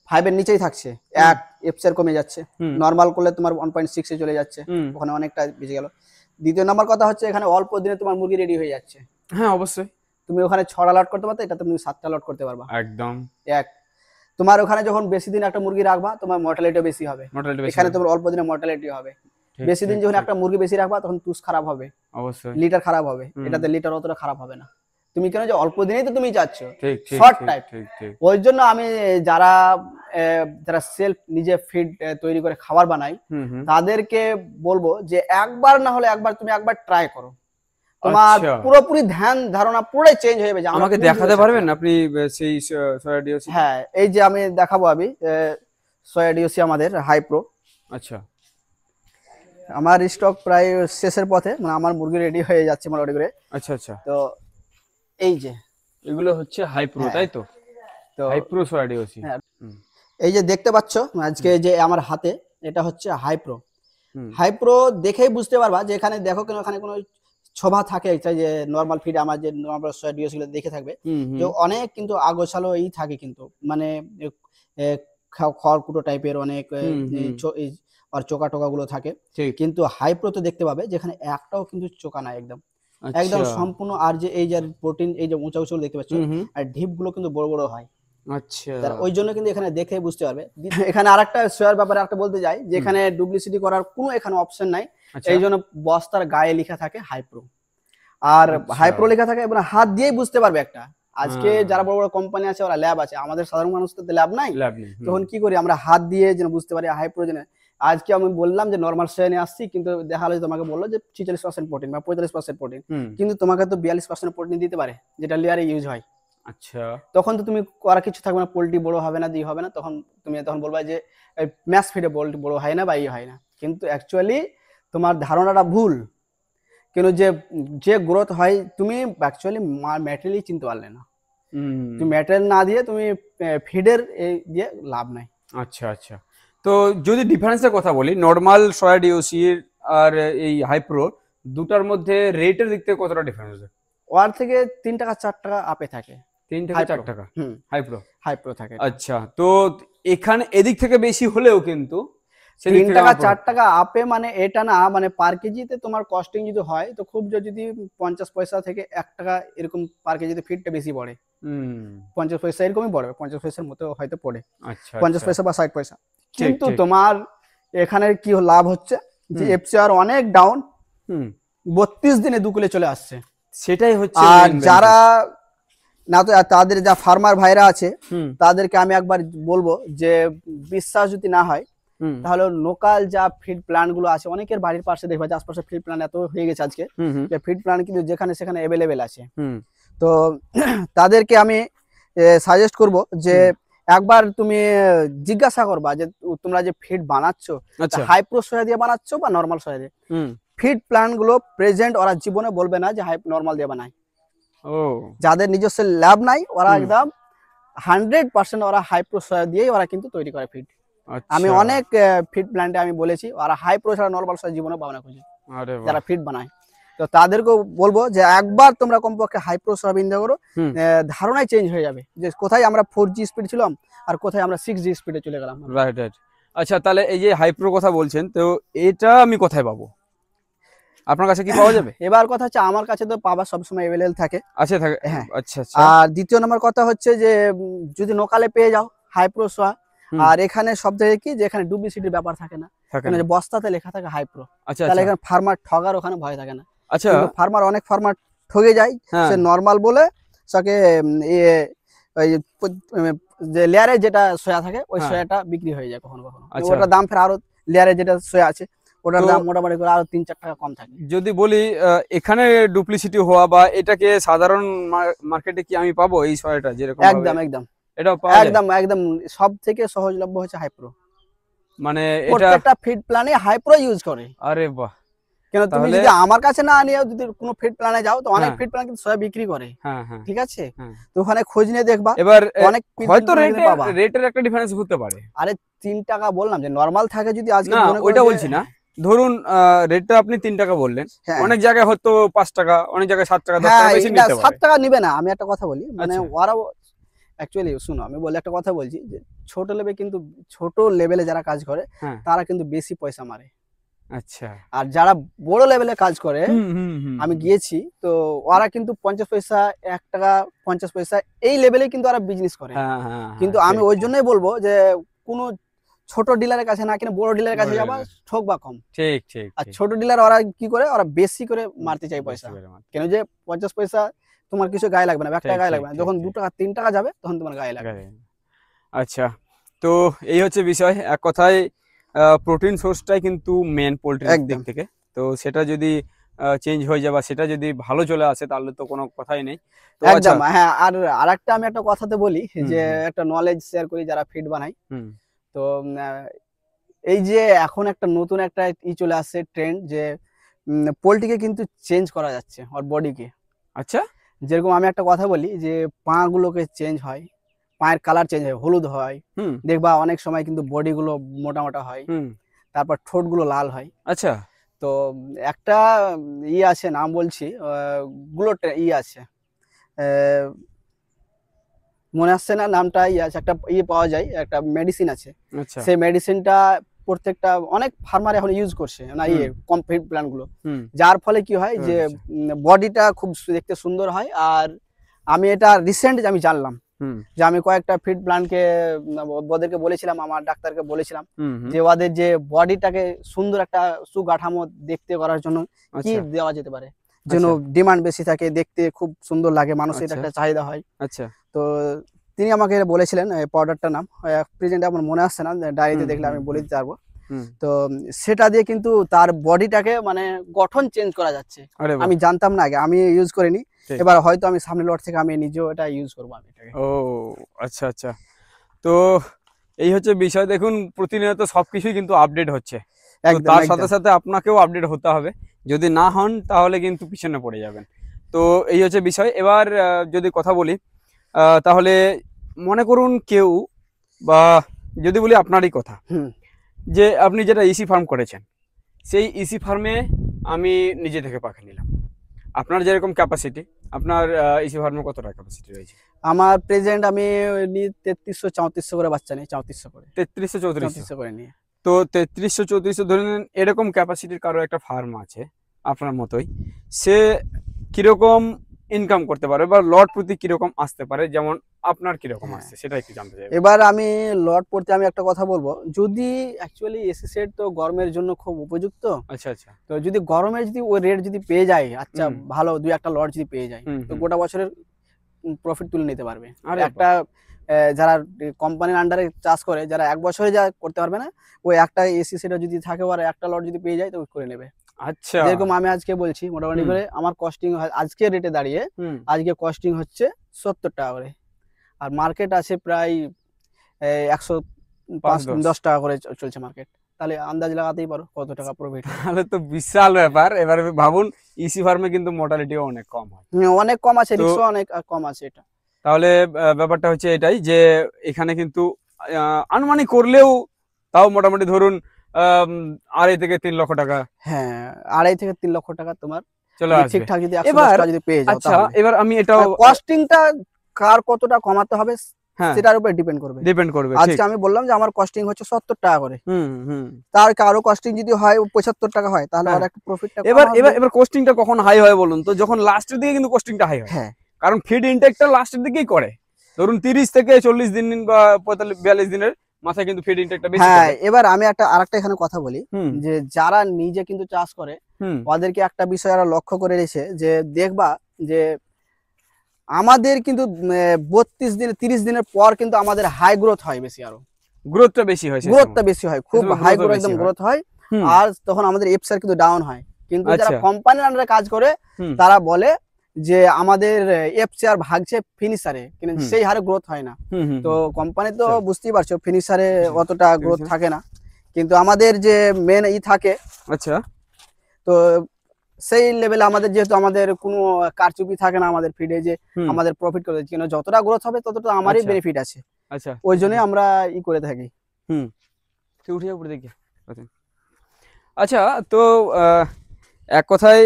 5 এর নিচেই থাকছে, এক এফসিআর কমে যাচ্ছে। হুম নরমাল করলে তোমার 1.6 এ চলে যাচ্ছে, হুম ওখানে অনেকটা বেশি গেল। দ্বিতীয় নাম্বার কথা হচ্ছে এখানে অল্প দিনে তোমার মুরগি রেডি হয়ে যাচ্ছে। হ্যাঁ অবশ্যই তুমি ওখানে 6টা লট করতে পারতে, এটা তুমি 7টা লট করতে পারবা। একদম। এক, তোমার ওখানে যখন বেশি দিন একটা মুরগি রাখবা তোমার মর্টালিটি বেশি হবে, মোটামুটি বেশি এখানে হবে। তোমার অল্প দিনে মর্টালিটি হবে। ঠিক বেশি দিন ঠিক যখন ঠিক, একটা মুরগি বেশি রাখবা তখন তুষ খারাপ হবে, অবশ্যই। লিটার খারাপ হবে। হুম। এটাতে লিটার অতটা খারাপ হবে না। তুমি কেন যে অল্প দিনেই তো তুমি যাচ্ছ, ঠিক ঠিক শর্ট ঠিক টাইপ। ঠিক ঠিক ওই জন্য আমি যারা যারা সেলফ নিজে ফিড তৈরি করে খাবার বানাই, হুম হুম তাদেরকে বলবো যে একবার না হলে তুমি একবার ট্রাই করো, তোমার আচ্ছা, পুরোপুরি ধ্যান ধারণা পুরোই চেঞ্জ হয়ে যাবে যে আমরা আমাকে কোন দেখাতে জিনিস পারবেন আছে। আপনি সেই সোয়াডিওসি? হ্যাঁ, এই যে আমি দেখাবো আমি সোয়াডিওসি আমাদের হাই প্রো। আচ্ছা আমার স্টক প্রায় শেষের পথে, মানে আমার মুরগি রেডি হয়ে যাচ্ছে মোটামুটি করে। আচ্ছা আচ্ছা, তো এই যে এগুলো হচ্ছে হাই প্রো হ্যাঁ, তাই তো? তো হাই প্রো সোয়াডিওসি। হ্যাঁ, হুম এই যে দেখতে পাচ্ছ আজকে যে আমার হাতে, এটা হচ্ছে হাই প্রো। হুম হাই প্রো দেখেই বুঝতে পারবা যে এখানে দেখো কেন এখানে কোনো ছোভা থাকে, এটা যে নর্মাল ফিড আমার যে নর্মাল সোয়াডিওস গুলো দেখে থাকবে হুম যে হুম অনেক কিন্তু আগোছালো থাকে, কিন্তু মানে খড়কুটো টাইপের অনেক হুম হুম আর চোকা টোকা গুলো থাকে। ঠিক। কিন্তু হাই প্রোতে দেখতে পাবে যেখানে একটাও কিন্তু চোকা নাই, একদম একদম আচ্ছা সম্পূর্ণ। আর যে এই যে প্রোটিন, এই যে উঁচা উঁচু দেখতে পাচ্ছ, হুম হুম আর ঢিপ গুলো কিন্তু বড় বড় হয়। আচ্ছা তার ওই জন্য কিন্তু এখানে দেখে বুঝতে পারবে। এখানে আরেকটা শেয়ার ব্যাপারে একটা বলতে যাই, যে এখানে ডুপ্লিসিটি করার কোনো এখানে অপশন নাই। আচ্ছা এই জন্য বস্তার গায়ে লেখা থাকে হাই প্রো, আর আচ্ছা হাই প্রো লেখা থাকে এবং হাত দিয়েই বুঝতে পারবে একটা। আজকে হ্যাঁ, যারা বড় বড় কোম্পানি আছে ওরা ল্যাব আছে, আমাদের সাধারণ মানুষ তো ল্যাব নাই। ল্যাব নেই। তখন কি করি আমরা হাত দিয়ে যেন বুঝতে পারি হাই প্রো। আজকে আমি বললাম যে নর্মাল সোয়া নিয়ে আসছি, কিন্তু দেখা হলো যে তোমাকে বললো যে 46% প্রোটিন বা 45% প্রোটিন, হুম কিন্তু তোমাকে তো 42% প্রোটিন দিতে পারে, যেটা লেয়ারে ইউজ হয়। আচ্ছা তখন তো তুমি করার কিছু থাকবে না, পোল্ট্রি বড় হবে না, হবে না। তখন তুমি বলবা যে ম্যাচ ফিডে পোল্ট্রি বড় হয় না বা হয় না, কিন্তু অ্যাকচুয়ালি তোমার ধারণাটা ভুল। কেন যে যে গ্রোথ হয় তুমি অ্যাকচুয়ালি ম্যাটেরিয়ালি চিনতে পারলে না। হুম তুমি ম্যাটেরিয়াল না দিয়ে তুমি ফিডের দিয়ে লাভ নাই। আচ্ছা আচ্ছা, তো যদি ডিফারেন্সের কথা বলি নর্মাল সোয়াডিওসি আর এই হাই প্রো, দুটার মধ্যে রেটের দিক থেকে কতটা ডিফারেন্স আছে? ওয়ার থেকে 3 টাকা 4 টাকা আপে থাকে 3 থেকে হাই 4 প্রো। টাকা হুম, হাই প্রো। হাই প্রো থাকে। আচ্ছা, তো এখানে এদিক থেকে বেশি হলেও কিন্তু সেদিক 3 থেকে টাকা আমার 4 টাকা আপে মানে এটা না, মানে পার কেজিতে তোমার কস্টিং যদি হয় তো খুব যদি 50 পয়সা থেকে 1 টাকা এরকম পার কেজিতে ফিডটা বেশি পড়ে। হুম 50 পয়সা এরকমই পড়বে, 50 পয়সার মতো হয়তো পড়ে, আচ্ছা 50 আচ্ছা, পয়সা বা 60 পয়সা। ঠিক কিন্তু ঠিক। তোমার এখানে কি লাভ হচ্ছে যে হুম এফসিআর অনেক ডাউন, হুম 32 দিনে 2 কিলো চলে আসছে। সেটাই হচ্ছে আর মেন যারা বেনিফিট। না, তো তাদের যা ফার্মার ভাইরা আছে হুম তাদেরকে আমি একবার বলবো যে বিশ্বাস যদি না হয় হুম তাহলে লোকাল যা ফিড প্ল্যান্ট গুলো আছে, অনেকের বাড়ির পাশে দেখবে যে আশপাশে ফিড প্ল্যান্ট এত হয়ে গেছে আজকে, হুম হুম যে ফিড প্ল্যান্ট কিন্তু যেখানে সেখানে অ্যাভেলেবেল আছে। হুম তো তাদেরকে আমি সাজেস্ট করব যে হুম একবার তুমি জিজ্ঞাসা করবা যে তোমরা যে ফিড বানাচ্ছ আচ্ছা হাই প্রো সয়া দিয়ে বানাচ্ছ বা নর্মাল সয়া দিয়ে। হুম ফিড প্ল্যান্ট গুলো প্রেজেন্ট ওরা জীবনে বলবে না যে হাই নর্মাল দিয়ে বানায়। ও যাদের নিজস্ব ল্যাব নাই ওরা হুম একদম 100% ওরা হাই প্রো সয়া দিয়েই ওরা কিন্তু তৈরি করে ফিড। আমি আচ্ছা, অনেক ফিড প্ল্যান্টে আমি বলেছি ওরা হাই প্রো ছাড়া নর্মাল সয়া জীবনে পাবে না খুঁজে, আরে যারা বাহ, ফিড বানায়। তো তাদেরকেও বলবো যে একবার তোমরা কমপক্ষে হাই প্রো সয়াবিন দিয়ে করো, হুম ধারণাই চেঞ্জ হয়ে যাবে যে কোথায় আমরা 4G স্পিড ছিলাম আর কোথায় আমরা 6G স্পিডে চলে গেলাম। Right right. আচ্ছা, তাহলে এই যে হাই প্রো কথা বলছেন, তো এটা আমি কোথায় পাবো? আপনার কাছে কি পাওয়া যাবে? এবার কথা হচ্ছে আমার কাছে তো পাওয়া সবসময় অ্যাভেলেবল থাকে। আছে থাকে? হ্যাঁ, আচ্ছা আচ্ছা। আর দ্বিতীয় নম্বর কথা হচ্ছে যে যদি লোকালে পেয়ে যাও হাই প্রো সোয়া। হুম আর এখানে সব জায়গায় কি যে এখানে ডুপ্লিসিটির ব্যাপার থাকে না, থাকে কেন না। যে বস্তাতে লেখা থাকে হাই প্রো, আচ্ছা তাহলে আচ্ছা এখানে ফার্মার ঠগার ওখানে ভয় থাকে না। আচ্ছা। কিন্তু অনেক ফার্মার ঠগে যায়, হ্যাঁ সে নর্মাল বলে তাকে ওই যে লেয়ারে যেটা সয়া থাকে ওই হ্যাঁ সয়াটা বিক্রি হয়ে যায় কখনো কখনো, আচ্ছা, ওটার দাম ফের আরো লেয়ারে যেটা সয়া আছে ওটার তো দাম মোটামুটি করে আরো 3-4 টাকা কম থাকে। যদি বলি এখানে ডুপ্লিসিটি হওয়া বা এটাকে সাধারণ মার্কেটে কি আমি পাবো এই সয়াটা যেরকম ভাবে? একদম একদম এটাও পাওয়া যায়? একদম একদম সব থেকে সহজলভ্য হচ্ছে হাইপ্রো। মানে এটা, প্রত্যেকটা ফিড প্ল্যানে হাইপ্রো ইউজ করে। আরে বাহ, কেন তুমি তাহলে- যদি আমার কাছে না নিয়ে যদি কোনো ফিড প্ল্যানে যাও তো অনেক হ্যাঁ। ফিড প্ল্যান কিন্তু সবাই বিক্রি করে, হ্যাঁ হ্যাঁ ঠিক আছে? হ্যাঁ। তো ওখানে খোঁজ নিয়ে দেখবা এবার অনেক feed হয়তো plan এখানে পাবা। রেটের একটা ডিফারেন্স হতে পারে। আরে 3 টাকা বললাম যে নরমাল থাকে যদি আজকে না মনে করো ওইটা যে- বলছি না, ধরুন রেটটা আপনি 3 টাকা বললেন, হ্যাঁ অনেক জায়গায় হয়তো 5 টাকা, অনেক জায়গায় 7 টাকা 10 হ্যাঁ টাকা বেশি এটা নিতে 7 পারে। টাকা নিবে না। আমি একটা কথা বলি, মানে আচ্ছা। ওরা অ্যাকচুয়ালি শুনো আমি বলে একটা কথা বলছি যে ছোট লেভেলে যারা কাজ করে হ্যাঁ তারা কিন্তু বেশি পয়সা মারে, আচ্ছা। আর যারা বড় লেভেলে কাজ করে হুম হুম হুম আমি গিয়েছি তো ওরা কিন্তু 50 পয়সা 1 টাকা 50 পয়সা এই লেভেলে কিন্তু ওরা বিজনেস করে। হ্যাঁ হ্যাঁ কিন্তু আমি ওই জন্যই বলবো যে কোনো ছোট ডিলারের কাছে না কিনে বড় ডিলারের কাছে বড় যাবা, dealer। ঠক বা কম। ঠিক ঠিক আর ঠিক। ছোট ডিলার ওরা কি করে, ওরা বেশি করে মারতে চাই পয়সা, বুঝতে পেরেছি। কেন যে 50 পয়সা তোমার কিছু গায়ে লাগবে না, 1 টাকা ঠিক, গায়ে ঠিক, লাগবে না, ঠিক, যখন ঠিক। 2 টাকা 3 টাকা যাবে তখন তোমার গায়ে লাগবে। আচ্ছা, তো এই হচ্ছে বিষয়। এক কথায় প্রোটিন সোর্সটাই কিন্তু মেন পোল্ট্রির দিক একদম। থেকে। তো সেটা যদি চেঞ্জ হয়ে যায় বা সেটা যদি ভালো চলে আসে তাহলে তো কোনো কথাই নেই। তো আচ্ছা। একদম হ্যাঁ। আর আরেকটা আমি একটা কথাতে বলি হুম, যে হুম। একটা নলেজ শেয়ার করি যারা ফিড বানায়। হুম তো এই যে এখন একটা নতুন একটা চলে আসছে ট্রেন্ড যে পোল্ট্রিকে কিন্তু চেঞ্জ করা যাচ্ছে ওর বডিকে। আচ্ছা। যেরকম আমি একটা কথা বলি যে পা গুলোকে চেঞ্জ হয়, পায়ের কালার চেঞ্জ হয়, হলুদ হয়, হুম দেখবা অনেক সময় কিন্তু বডি গুলো মোটা মোটা হয়, হুম। তারপর ঠোঁট গুলো লাল হয়। আচ্ছা। তো একটা আছে নাম বলছি গ্লুটা আছে, আহ, মনে আসছে না নামটা, আছে একটা পাওয়া যায়, একটা মেডিসিন আছে। আচ্ছা। সেই মেডিসিনটা প্রত্যেকটা অনেক ফার্মার এখন ইউজ করছে না, কমপ্লিট প্ল্যান গুলো, হুম। যার ফলে কি হয় যে আচ্ছা। বডিটা খুব দেখতে সুন্দর হয়। আর আমি এটা রিসেন্ট আমি জানলাম হুম যে আমি কয়েকটা ফিড প্ল্যানকে ওদেরকে বলেছিলাম, আমার ডাক্তারকে বলেছিলাম হুম হুম। যে ওদের যে বডিটাকে সুন্দর একটা সুগাঠামো দেখতে করার জন্য কি আচ্ছা দেওয়া যেতে পারে, যেন আচ্ছা ডিমান্ড বেশি থাকে, দেখতে খুব সুন্দর লাগে, মানুষের আচ্ছা একটা চাহিদা হয়। আচ্ছা। তো তিনি আমাকে বলেছিলেন এই পাউডারটার নাম প্রেজেন্ট আমার মনে আসছে না, ডায়েরিতে হুম, দেখলে আমি হুম, বলে দিতে পারবো। হুম। তো সেটা দিয়ে কিন্তু তার বডিটাকে মানে গঠন চেঞ্জ করা যাচ্ছে। আরে বাহ! আমি জানতাম না আগে, আমি ইউজ করিনি। ঠিক। এবার হয়তো আমি সামনে লট থেকে আমি নিজেও এটা ইউজ করবো আমি এটাকে। ও আচ্ছা আচ্ছা। তো এই হচ্ছে বিষয়। দেখুন প্রতিনিয়ত সবকিছুই কিন্তু আপডেট হচ্ছে। তো একদম তার সাথে একদম। সাথে আপনাকেও আপডেট হতে হবে। যদি না হন তাহলে কিন্তু পিছনে পড়ে যাবেন। তো এই হচ্ছে বিষয়। এবার যদি কথা বলি তাহলে মনে করুন কেউ, বা যদি বলি আপনারই কথা, হুম। যে আপনি যেটা ইসি ফার্ম করেছেন, সেই ইসি ফার্মে আমি নিজে থেকে পাখি নিলাম। আপনার যেরকম ক্যাপাসিটি, আপনার ইসি ফার্মে কতটা ক্যাপাসিটি রয়েছে? আমার প্রেজেন্ট আমি 3300 3400 করে বাচ্চা নিই, 3400 করে 3300 3400। 3400 করে নিয়ে। তো 3300 3400 ধরে নেন, এরকম ক্যাপাসিটির কারো একটা ফার্ম আছে আপনার মতোই, সে কিরকম ইনকাম করতে পারে বা লট প্রতি কিরকম আসতে পারে, যেমন আপনার কিরকম হ্যাঁ। আসছে সেটা একটু জানতে চাই। এবার আমি লট পড়তে আমি একটা কথা বলবো, যদি অ্যাকচুয়ালি এসি সেট তো গরমের জন্য খুব উপযুক্ত। আচ্ছা আচ্ছা। তো যদি গরমে যদি ওই রেট যদি পেয়ে যায়, আচ্ছা হুম। ভালো 2-1টা লট যদি পেয়ে যায় হুম, তো হুম। গোটা বছরের প্রফিট তুলে নিতে পারবে। আরে একটা যারা কোম্পানির আন্ডারে চাষ করে, যারা 1 বছরে যা করতে পারবে না, ওই একটা এসি সেটা যদি থাকে আর একটা লট যদি পেয়ে যায় তো করে নেবে। আচ্ছা। যেরকম আমি আজকে বলছি মোটামুটি হুম। করে আমার কস্টিং আজকে রেটে দাঁড়িয়ে হুম। আজকে কস্টিং হচ্ছে 70 টাকা করে, আর মার্কেট আছে প্রায় 105-10 টাকা করে চলছে মার্কেট। তাহলে আন্দাজ লাগাতেই পারো কত টাকা প্রফিট। তাহলে তো বিশাল ব্যাপার। এবার ভাবুন ইসি ফার্মে কিন্তু মোর্টালিটিও অনেক কম হয়। অনেক কম আছে, তো- রিস্কও অনেক কম আছে এটা। তাহলে ব্যাপারটা হচ্ছে এটাই যে এখানে কিন্তু আনুমানিক করলেও তাও মোটামুটি ধরুন 2.5 থেকে 3 লক্ষ টাকা হ্যাঁ 2.5 থেকে 3 লক্ষ টাকা তোমার চলে যদি আসবে। ঠিকঠাক যদি 110 এবার টাকা যদি পেয়ে যাও আচ্ছা, তাহলে এবার আমি এটাও কস্টিংটা কার কতটা কমাতে হবে হ্যাঁ সেটার উপর ডিপেন্ড করবে। ডিপেন্ড করবে। ঠিক। আজকে আমি বললাম যে আমার কস্টিং হচ্ছে 70 টাকা করে, হুম হুম। তার কারো কস্টিং যদি হয় 75 টাকা হয় তাহলে হ্যাঁ। আর একটু প্রফিটটা এবার এবার এবার কোস্টিংটা কখন হাই হয় বলুন তো? যখন লাস্টের দিকে কিন্তু কোস্টিংটা হাই হয়। হ্যাঁ কারণ ফিড ইনটেকটা লাস্টের দিকেই করে। ধরুন 30 থেকে 40 দিন বা 45-42 দিনের মাথায় কিন্তু ফিড ইনটেকটা বেশি হ্যাঁ। করে। এবার আমি আরেকটা এখানে কথা বলি হুম যে যারা নিজে কিন্তু চাষ করে হুম। ওদেরকে একটা বিষয় ওরা লক্ষ্য করে রেখেছে যে দেখবা যে আমাদের কিন্তু 32 দিন 30 দিনের পর কিন্তু আমাদের হাই গ্রোথ হয় বেশি, আরো গ্রোথটা বেশি হয় সেই গ্রোথটা সময়। বেশি হয়, খুব সময় হাই growth ও গ্রোথ বেশি একদম হয়। গ্রোথ হয়। হুম। আর তখন আমাদের এফসার কিন্তু ডাউন হয়, কিন্তু যারা আচ্ছা। কোম্পানির আন্ডারে কাজ করে হুম তারা বলে যে আমাদের এফসিআর ভাগছে ফিনিশারে, কিন্তু হুম। সেই হারে গ্রোথ হয় না। হুম হুম। তো কোম্পানি তো আচ্ছা। বুঝতেই পারছো ফিনিশারে আচ্ছা। অতটা গ্রোথ Finisher। থাকে না, কিন্তু আমাদের যে মেন থাকে আচ্ছা। তো সেই লেভেলে আমাদের যেহেতু আমাদের কোনো কারচুপি থাকে না আমাদের ফিডে যে হুম, আমাদের প্রফিট করে কেন যতটা গ্রোথ হবে ততটা আমারই আচ্ছা বেনিফিট আছে, আচ্ছা ওই জন্যই আমরা করে থাকি। হুম, তুই উঠে যা উপরে দেখি। আচ্ছা, তো এক কথায়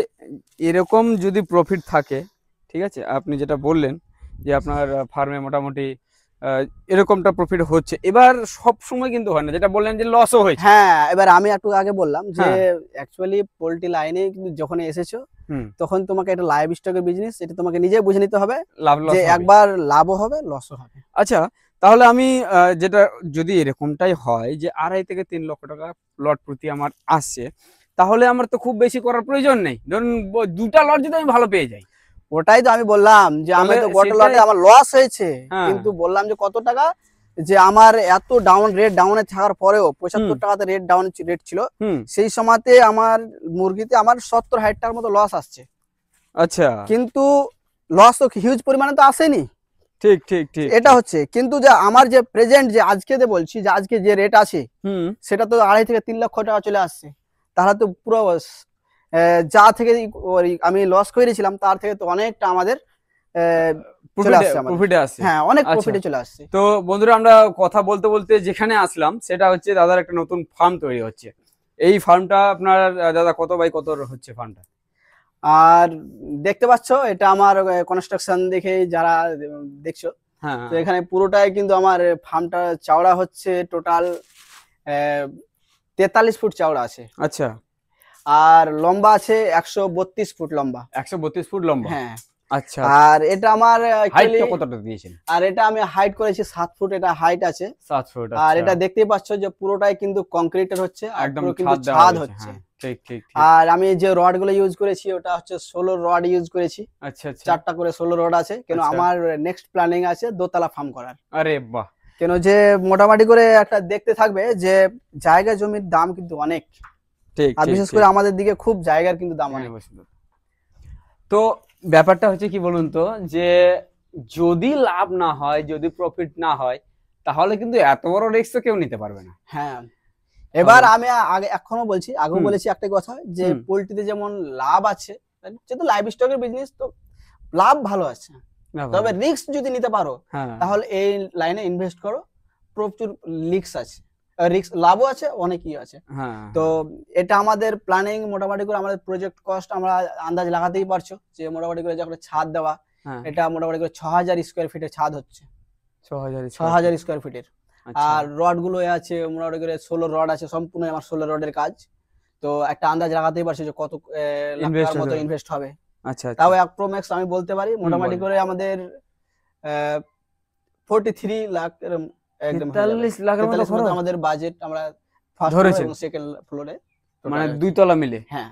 এরকম যদি প্রফিট থাকে, ঠিক আছে, আপনি যেটা বললেন যে আপনার ফার্মে মোটামুটি আহ, এরকমটা প্রফিট হচ্ছে, এবার সব সময় কিন্তু হয় না, যেটা বললেন যে লসও হয়েছে। হ্যাঁ, এবার আমি একটু আগে বললাম যে হ্যাঁ, অ্যাকচুয়ালি পোল্ট্রি লাইনে কিন্তু যখন এসেছো হুম, তখন তোমাকে একটা লাইভ স্টকের বিজনেস, এটা তোমাকে নিজে বুঝে নিতে হবে লাভ যে লস হবে। একবার লাভও হবে লসও হবে। আচ্ছা, তাহলে আমি যেটা, যদি এরকমটাই হয় যে 2.5 থেকে 3 লক্ষ টাকা লট প্রতি আমার আসছে, তাহলে আমার তো খুব বেশি করার প্রয়োজন নেই। ধরুন দুটা লট যদি আমি ভালো পেয়ে যাই, ওটাই তো আমি বললাম যে আমি তাহলে তো গত সেটাই। লটে আমার লস হয়েছে, হ্যাঁ, কিন্তু বললাম যে কত টাকা, যে আমার এত রেট ডাউনে থাকার পরেও হুম 75 টাকাতে রেট ছিল, হুম, সেই সময়তে আমার মুরগিতে আমার 70-60 টাকার মতো লস আসছে, আচ্ছা, কিন্তু লস তো হিউজ পরিমাণে তো আসেনি। ঠিক ঠিক ঠিক এটা ঠিক, হচ্ছে কিন্তু যে আমার যে প্রেজেন্ট যে আজকে যে বলছি যে আজকে যে রেট আছে হুম, সেটা তো 2.5 থেকে 3 লক্ষ টাকা চলে আসছে। তাহলে তো পুরো যা থেকে আমি লস করেছিলাম তার থেকে তো অনেকটা আমাদের চলে প্রফিটে আসছে আমাদের। প্রফিটে আসছে। হ্যাঁ, অনেক আচ্ছা, প্রফিটে চলে আসছে। তো বন্ধুরা, আমরা কথা বলতে বলতে যেখানে আসলাম সেটা হচ্ছে দাদার একটা নতুন ফার্ম তৈরি হচ্ছে। এই ফার্মটা আপনার দাদা কত বাই কত হচ্ছে ফার্মটা? আর দেখতে পাচ্ছ এটা আমার কনস্ট্রাকশন দেখে যারা দেখছো, হ্যাঁ, তো এখানে পুরোটাই কিন্তু আমার ফার্মটা চওড়া হচ্ছে টোটাল 43 ফুট চওড়া আছে, আচ্ছা, আর লম্বা আছে 132 ফুট লম্বা। 132 ফুট লম্বা। হ্যাঁ, আচ্ছা, আর এটা আমার হাইটটা কতটা দিয়েছেন? আর এটা আমি হাইট করেছি 7 ফুট, এটা হাইট আছে। 7 ফুট, আর আচ্ছা, এটা দেখতেই পাচ্ছ যে পুরোটাই কিন্তু কংক্রিটের হচ্ছে, আর একদম পুরো কিন্তু ছাদ দেওয়া ছাদ রয়েছে, হচ্ছে। হ্যাঁ, ঠিক ঠিক ঠিক, আর আমি যে রড গুলো ইউজ করেছি ওটা হচ্ছে 16 রড ইউজ করেছি, আচ্ছা আচ্ছা, 4টা করে 16 রড আছে, কেন আচ্ছা, আমার নেক্সট প্ল্যানিং আছে দোতলা ফার্ম করার। আরে বাহ, কেন যে মোটামুটি করে একটা দেখতে থাকবে যে জায়গা জমির দাম কিন্তু অনেক, ঠিক আর ঠিক বিশেষ ঠিক, করে আমাদের দিকে খুব জায়গার কিন্তু দাম হ্যাঁ, অনেক। অবশ্যই। তো ব্যাপারটা হচ্ছে কি বলুন তো, যে যদি লাভ না হয়, যদি প্রফিট না হয়, তাহলে কিন্তু এত বড় রিস্ক তো কেউ নিতে পারবে না। হ্যাঁ, এবার আমি আগে এখনো বলছি, আগেও হুম বলেছি একটা কথা যে হুম, পোল্ট্রিতে যেমন লাভ আছে, যেহেতু লাইভ স্টকের বিজনেস তো লাভ ভালো আছে, না ভালো, তবে রিস্ক যদি নিতে পারো হ্যাঁ তাহলে এই লাইনে ইনভেস্ট করো, প্রচুর রিস্ক আছে, রিস্ক লাভও আছে, অনেকই আছে। হ্যাঁ তো হ্যাঁ, এটা আমাদের প্ল্যানিং মোটামুটি করে আমাদের প্রজেক্ট কস্ট আমরা আন্দাজ লাগাতেই পারছো যে মোটামুটি করে যখন ছাদ দেওয়া, হ্যাঁ, এটা মোটামুটি করে 6,000 স্কোয়ার ফিটের ছাদ হচ্ছে, 6,000 স্কয়ার ফিট, 6,000 স্কোয়ার ফিটের। আচ্ছা, আর রড গুলো আছে মোটামুটি করে 16 রড আছে, সম্পূর্ণ আমার 16 রডের কাজ। তো একটা আন্দাজ লাগাতেই পারছি যে কত লাখ ইনভেস্ট টাকার মতো হবে, ইনভেস্ট হবে। আচ্ছা আচ্ছা, তাও অ্যাপ্রোম্যাক্স আমি বলতে পারি মোটামুটি বলেন। করে আমাদের 43 লাখ এরম একদম হয়ে যাবে। 43 লাখের মতো 43 মতো খরচ আমাদের বাজেট আমরা ফার্স্ট ফ্লোর ধরেছেন, এবং সেকেন্ড ফ্লোরে মানে টোটাল। 2 তলা মিলে হ্যাঁ,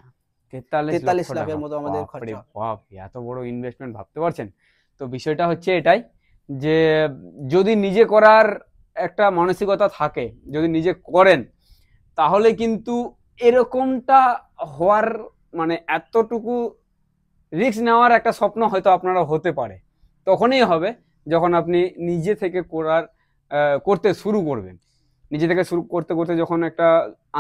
43 লক্ষ 43 টাকা। লাখের মতো আমাদের বাপরে খরচা। বাপ, এত বড় ইনভেস্টমেন্ট ভাবতে পারছেন? তো বিষয়টা হচ্ছে এটাই, যে যদি নিজে করার একটা মানসিকতা থাকে, যদি নিজে করেন, তাহলে কিন্তু এরকমটা হওয়ার, মানে এতটুকু রিস্ক নেওয়ার একটা স্বপ্ন হয়তো আপনারা হতে পারে, তখনই হবে যখন আপনি নিজে থেকে করতে শুরু করবেন। নিজে থেকে শুরু করতে করতে যখন একটা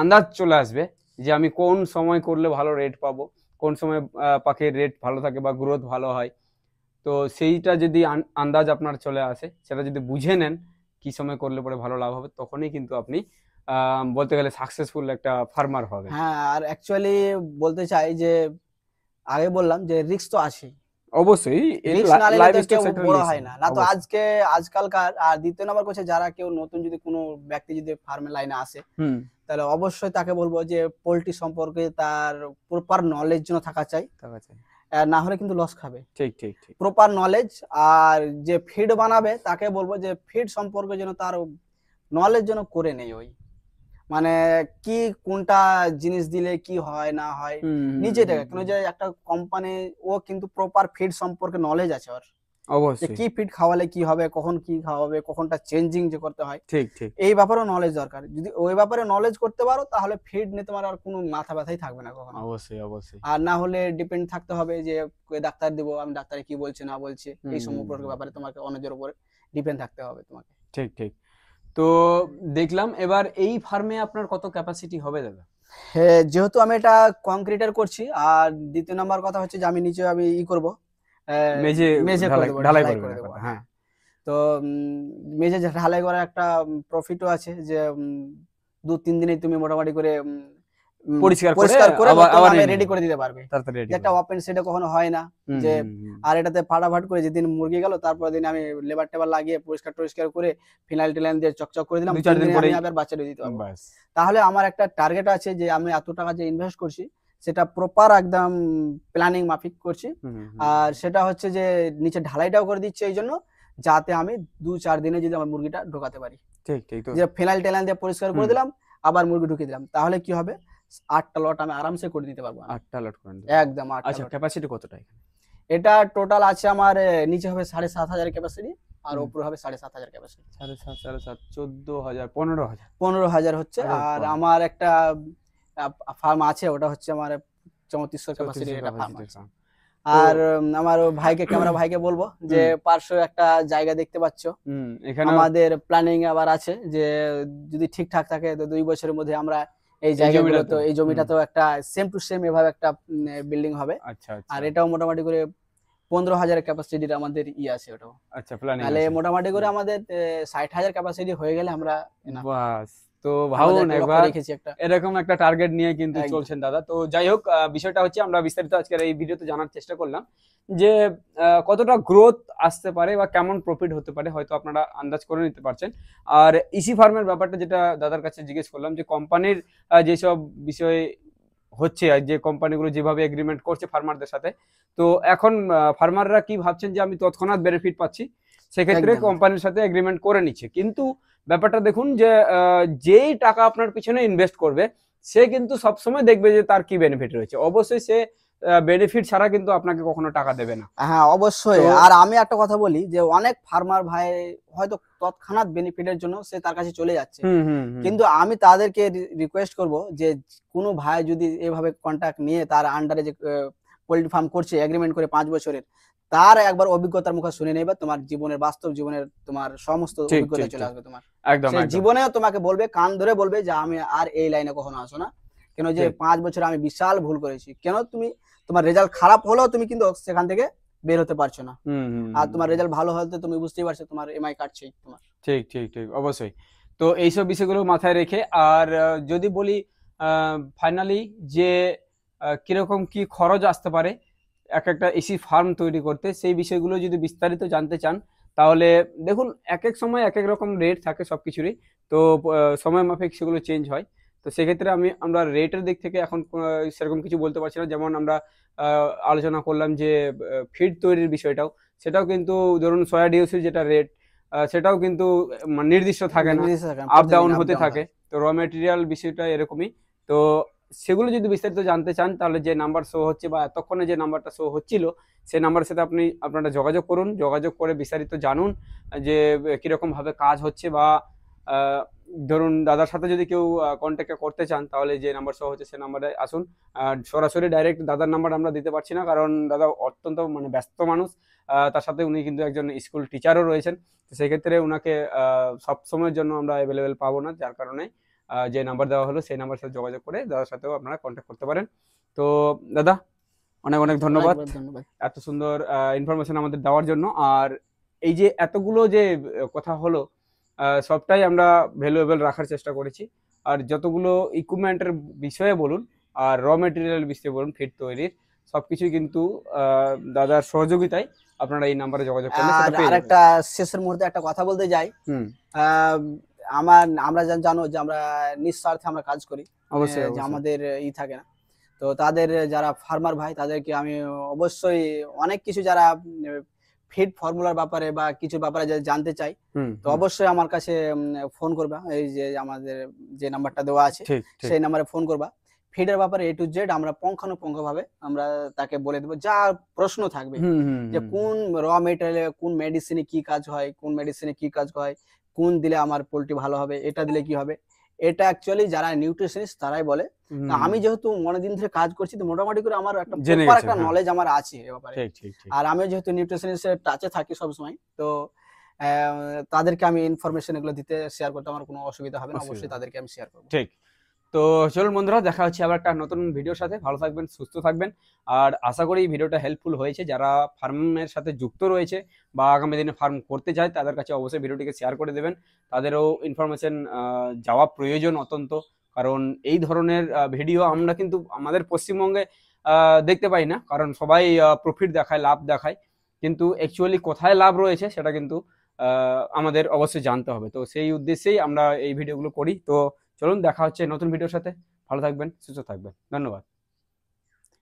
আন্দাজ চলে আসবে যে আমি কোন সময় করলে ভালো রেট পাবো, কোন সময় পাখির রেট ভালো থাকে বা গ্রোথ ভালো হয়, তো সেইটা যদি আন্দাজ আপনার চলে আসে, সেটা যদি বুঝে নেন কি সময় করলে পরে ভালো লাভ হবে, তখনই কিন্তু আপনি বলতে গেলে সাকসেসফুল একটা ফার্মার হবেন। হ্যাঁ, আর অ্যাকচুয়ালি বলতে চাই যে আগে বললাম যে রিস্ক তো আছে, অবশ্যই, রিস্ক না নিলে লাইভ তো স্টক কেউ সেক্টর বড় রিস্ক, হয় না, না তো অবশ্যই। আজকালকার। আর দ্বিতীয় নম্বর করছে যারা কেউ নতুন যদি কোনো ব্যক্তি যদি ফার্মের লাইনে আসে, হুম, তাহলে অবশ্যই তাকে বলবো যে পোল্ট্রি সম্পর্কে তার প্রপার নলেজ যেন থাকা চাই, ঠিক আছে, না হলে কিন্তু লস খাবে। ঠিক ঠিক ঠিক, প্রপার নলেজ, আর যে ফিড বানাবে তাকে বলবো যে ফিড সম্পর্কে যেন তার নলেজ যেন করে নেই, ওই মানে কি কোনটা জিনিস দিলে কি হয় না হয় হুম হুম নিজে হুম থেকে, কেন যে একটা কোম্পানি ও কিন্তু প্রপার ফিড সম্পর্কে নলেজ আছে ওর, যে অবশ্যই, কি ফিড খাওয়ালে কি হবে, কখন কি খাওয়াবে, কখনটা চেঞ্জিং যে করতে হয়, ঠিক ঠিক, এই ব্যাপারেও নলেজ দরকার। যদি ওই ব্যাপারে নলেজ করতে পারো তাহলে ফিড নিয়ে তোমার আর কোনো মাথা ব্যথাই থাকবে না কখনো। অবশ্যই অবশ্যই, আর না হলে ডিপেন্ড থাকতে হবে যে ডাক্তার দিব, আমি ডাক্তারে কি বলছে না বলছে হুম এই হুম সম্পর্কে হুম, ব্যাপারে তোমাকে অন্যদের উপর ডিপেন্ড থাকতে হবে তোমাকে। ঠিক ঠিক। তো দেখলাম, এবার এই ফার্মে আপনার কত ক্যাপাসিটি হবে দাদা? হ্যাঁ, যেহেতু আমি এটা কংক্রিটের করছি, আর দ্বিতীয় নাম্বার কথা হচ্ছে যে আমি নিচে আমি করব, মেঝে মেঝে করে ঢালাই দেবো, ঢালাই ঢালাই করবেন করে এক দেবো। কথা, হ্যাঁ, হ্যাঁ। তো মেঝে যে ঢালাই করার একটা প্রফিটও আছে, যে 2-3 দিনে তুমি মোটামুটি করে পরিষ্কার করে পরিষ্কার করে আবার নতুন আবার আমি নিয়ে রেডি নিতে করে পারবেন, দিতে পারবে। তাড়াতাড়ি রেডি যেটা করবেন। ওপেন সেটে কখনো হয় না, হুম যে হুম হুম। আর এটাতে ফাটাফাট করে যেদিন মুরগি গেল তারপর দিন আমি লেবার টেবার লাগিয়ে পরিষ্কার টরিষ্কার করে ফিনাইল টিনাইল দিয়ে চকচক করে দিলাম, 2-4 3 দিন দিনে আমি পরেই আবার বাচ্চা দিয়ে দিতে পারবো। বাস। তাহলে আমার একটা টার্গেট আছে যে আমি এত টাকা যে ইনভেস্ট করছি সেটা প্রপার একদম প্ল্যানিং মাফিক করছি। হুম হুম আর সেটা হচ্ছে যে নিচে ঢালাইটাও করে দিচ্ছে এই জন্য, যাতে আমি 2-4 দিনে যদি আমার মুরগিটা ঢোকাতে পারি। ঠিক ঠিক। তো যে ফিনাইল টেনাইল দিয়ে পরিষ্কার করে হুম, দিলাম, আবার মুরগি ঢুকিয়ে দিলাম, তাহলে কি হবে, 8টা লট আমি আরামসে করে দিতে পারবো আমি। 8টা লট করেন দেবেন। একদম 8টা আচ্ছা, লট। ক্যাপাসিটি কতটা এখানে? এটা টোটাল আছে আমার, নিচে হবে 7,500 ক্যাপাসিটি, আর হুম। উপরে হবে 7,500 ক্যাপাসিটি। 7,500 7,500 14,000 15,000। 15,000 হচ্ছে। আরে আর বাহ! আমার একটা ফার্ম আছে, ওটা হচ্ছে আমার 3400 ক্যাপাসিটির 3400 একটা ফার্ম ক্যাপাসিটির আছে। ফার্ম। তো আর আমার ভাইকে, ক্যামেরা ভাইকে বলবো যে হুম, পার্শ্ব একটা জায়গা দেখতে পাচ্ছ, এখানেও আমাদের প্ল্যানিং আবার আছে যে যদি ঠিকঠাক থাকে তো 2 বছরের মধ্যে আমরা এই এই জায়গাগুলো, তো জমিটাতেও এই জমিটাতেও একটা সেম টু সেম এভাবে একটা বিল্ডিং হবে। আচ্ছা আর আচ্ছা এটাও মোটামুটি করে 15,000 ক্যাপাসিটির আমাদের আছে ওটাও। আচ্ছা, প্ল্যানিং তাহলে আছে। মোটামুটি করে হুম, আমাদের 60,000 ক্যাপাসিটি হয়ে গেলে আমরা enough। বাস। তো আমাদের ভাবুন একটা লক্ষ্য একবার, রেখেছি একটা। এরকম একটা টার্গেট নিয়ে কিন্তু একদম। চলছেন দাদা। তো যাই হোক, বিষয়টা হচ্ছে আমরা বিস্তারিত আজকের এই ভিডিওতে জানার চেষ্টা করলাম যে কতটা গ্রোথ আসতে পারে বা কেমন প্রফিট হতে পারে, হয়তো আপনারা আন্দাজ করে নিতে পারছেন। আর ইসি ফার্মের ব্যাপারটা যেটা দাদার কাছে জিজ্ঞেস করলাম, যে কোম্পানির যেসব বিষয় হচ্ছে আর যে কোম্পানিগুলো যেভাবে এগ্রিমেন্ট করছে ফার্মারদের সাথে, তো এখন ফার্মাররা কি ভাবছেন যে আমি তৎক্ষণাৎ বেনিফিট পাচ্ছি, সেক্ষেত্রে একদম। কোম্পানির সাথে এগ্রিমেন্ট করে নিচ্ছে। কিন্তু ব্যাপারটা দেখুন যে যেই টাকা আপনার পিছনে ইনভেস্ট করবে সে কিন্তু সবসময় দেখবে যে তার কি বেনিফিট রয়েছে। অবশ্যই সে বেনিফিট ছাড়া কিন্তু আপনাকে কখনো টাকা দেবে না। হ্যাঁ, অবশ্যই। তো আর আমি একটা কথা বলি যে অনেক ফার্মার ভাই হয়তো তৎক্ষণাৎ বেনিফিটের জন্য সে তার কাছে চলে যাচ্ছে, হুম হুম হুম। কিন্তু আমি তাদেরকে রিকোয়েস্ট করব যে কোনো ভাই যদি এভাবে কন্ট্যাক্ট নিয়ে তার আন্ডারে যে পোল্ট্রি ফার্ম করছে এগ্রিমেন্ট করে 5 বছরের, তার একবার অভিজ্ঞতার মুখে শুনে নেবে, তোমার জীবনের বাস্তব জীবনের তোমার সমস্ত ঠিক অভিজ্ঞতা ঠিক চলে ঠিক। আসবে তোমার। একদম সে একদম। জীবনেও তোমাকে বলবে, কান ধরে বলবে যে আমি আর এই লাইনে কখনো আসো না, কেন যে ঠিক। 5 বছরে আমি বিশাল ভুল করেছি। কেন তুমি, তোমার রেজাল্ট খারাপ হলেও তুমি কিন্তু সেখান থেকে বের হতে পারছো না, হুম হুম আর হুম। তোমার রেজাল্ট ভালো হলে তো তুমি বুঝতেই পারছো তোমার এমআই কাটছেই তোমার। ঠিক ঠিক ঠিক, অবশ্যই। তো এইসব বিষয়গুলো মাথায় রেখে, আর যদি বলি ফাইনালি যে কিরকম কি খরচ আসতে পারে এক একটা এসি ফার্ম তৈরি করতে, সেই বিষয়গুলো যদি বিস্তারিত জানতে চান, তাহলে দেখুন এক এক সময় এক এক রকম রেট থাকে সবকিছুরই। তো সময় মাফিক সেগুলো চেঞ্জ হয়। তো সেক্ষেত্রে আমরা রেটের দিক থেকে এখন সেরকম কিছু বলতে পারছি না। যেমন আমরা আলোচনা করলাম যে ফিড তৈরির বিষয়টাও, সেটাও কিন্তু ধরুন সয়া ডিওসির যেটা রেট, সেটাও কিন্তু নির্দিষ্ট থাকে না, নির্দিষ্ট থাকে না, আপ প্রতিদিন ডাউন আপ হতে ডাউন থাকে। হয়। তো র মেটেরিয়াল বিষয়টা এরকমই। তো সেগুলো যদি বিস্তারিত জানতে চান, তাহলে যে নাম্বার শো হচ্ছে বা এতক্ষণে যে নাম্বারটা শো হচ্ছিল, সেই নাম্বারের সাথে আপনারা যোগাযোগ করুন, যোগাযোগ করে বিস্তারিত জানুন যে কিরকম ভাবে কাজ হচ্ছে, বা আহ, ধরুন দাদার সাথে যদি কেউ কন্ট্যাক্ট করতে চান, তাহলে যে নাম্বার শো হচ্ছে সেই নাম্বারে আসুন। সরাসরি ডাইরেক্ট দাদার নাম্বার আমরা দিতে পারছি না, কারণ দাদা অত্যন্ত মানে ব্যস্ত মানুষ। তার সাথে উনি কিন্তু একজন স্কুল টিচারও রয়েছেন। তো সেক্ষেত্রে ওনাকে সব সময়ের জন্য আমরা অ্যাভেলেবেল পাবো না, যার কারণে যে নাম্বার দেওয়া হলো সেই নাম্বার সাথে যোগাযোগ করে দাদার সাথেও আপনারা কন্ট্যাক্ট করতে পারেন। তো দাদা, অনেক অনেক ধন্যবাদ অনেক ধন্যবাদ। এত সুন্দর ইনফরমেশন আমাদের দেওয়ার জন্য। আর এই যে এতগুলো যে কথা হলো, সবটাই আমরা ভ্যালুয়েবল রাখার চেষ্টা করেছি। আর যতগুলো ইকুইপমেন্টের বিষয়ে বলুন আর র মেটেরিয়াল বিষয়ে বলুন, ফিড তৈরির সবকিছুই কিন্তু দাদার সহযোগিতায় আপনারা এই নাম্বারে যোগাযোগ করলে আর সেটা পেয়ে যাবেন। আরেকটা শেষের মুহূর্তে একটা কথা বলতে যাই। হুম। আহ, আমরা জানো যে আমরা নিঃস্বার্থে আমরা কাজ করি, অবশ্যই যে অবশ্যই। আমাদের থাকে না। তো তাদের যারা ফার্মার ভাই তাদেরকে আমি অবশ্যই অনেক কিছু, যারা ফিড ফর্মুলার ব্যাপারে বা কিছু ব্যাপারে যদি জানতে চাই, হুম তো হুম। অবশ্যই আমার কাছে ফোন করবা। এই যে আমাদের যে নাম্বারটা দেওয়া আছে ঠিক ঠিক। সেই নাম্বারে ফোন করবা। ফিডের ব্যাপারে A to Z আমরা পুঙ্খানুপুঙ্খ ভাবে আমরা তাকে বলে দেবো, যা প্রশ্ন থাকবে, হুম হুম যে হুম কোন র মেটেরিয়ালে কোন মেডিসিনে কি কাজ হয়, কোন মেডিসিনে কি কাজ হয়, কোন দিলে আমার পোল্ট্রি ভালো হবে, এটা দিলে কি হবে। এটা অ্যাকচুয়ালি যারা নিউট্রিশনিস্ট তারাই বলে। তা হুম। আমি যেহেতু অনেকদিন ধরে কাজ করছি, তো মোটামুটি করে আমার একটা জেনে প্রপার গেছেন, একটা হ্যাঁ। নলেজ আমার আছে এ ব্যাপারে। ঠিক ঠিক ঠিক। আর আমি যেহেতু নিউট্রিশনিস্টের টাচে থাকি সবসময়, তো তাদেরকে আমি ইনফরমেশন এগুলো দিতে শেয়ার করতে আমার কোনো অসুবিধা হবে না, অসুবিধা অবশ্যই হবে। তাদেরকে আমি শেয়ার করবো। ঠিক। তো চলুন বন্ধুরা, দেখা হচ্ছে আবার একটা নতুন ভিডিওর সাথে। ভালো থাকবেন, সুস্থ থাকবেন। আর আশা করি ভিডিওটা হেল্পফুল হয়েছে। যারা ফার্মের সাথে যুক্ত রয়েছে বা আগামী দিনে ফার্ম করতে চায় তাদের কাছে অবশ্যই ভিডিওটিকে শেয়ার করে দেবেন। তাদেরও ইনফরমেশন যাওয়া প্রয়োজন অত্যন্ত, কারণ এই ধরনের ভিডিও আমরা কিন্তু আমাদের পশ্চিমবঙ্গে দেখতে পাই না, কারণ সবাই প্রফিট দেখায়, লাভ দেখায়, কিন্তু অ্যাকচুয়ালি কোথায় লাভ রয়েছে সেটা কিন্তু আমাদের অবশ্যই জানতে হবে। তো সেই উদ্দেশ্যেই আমরা এই ভিডিওগুলো করি। তো চলুন, দেখা হচ্ছে নতুন ভিডিওর সাথে। ভালো থাকবেন, সুস্থ থাকবেন, ধন্যবাদ।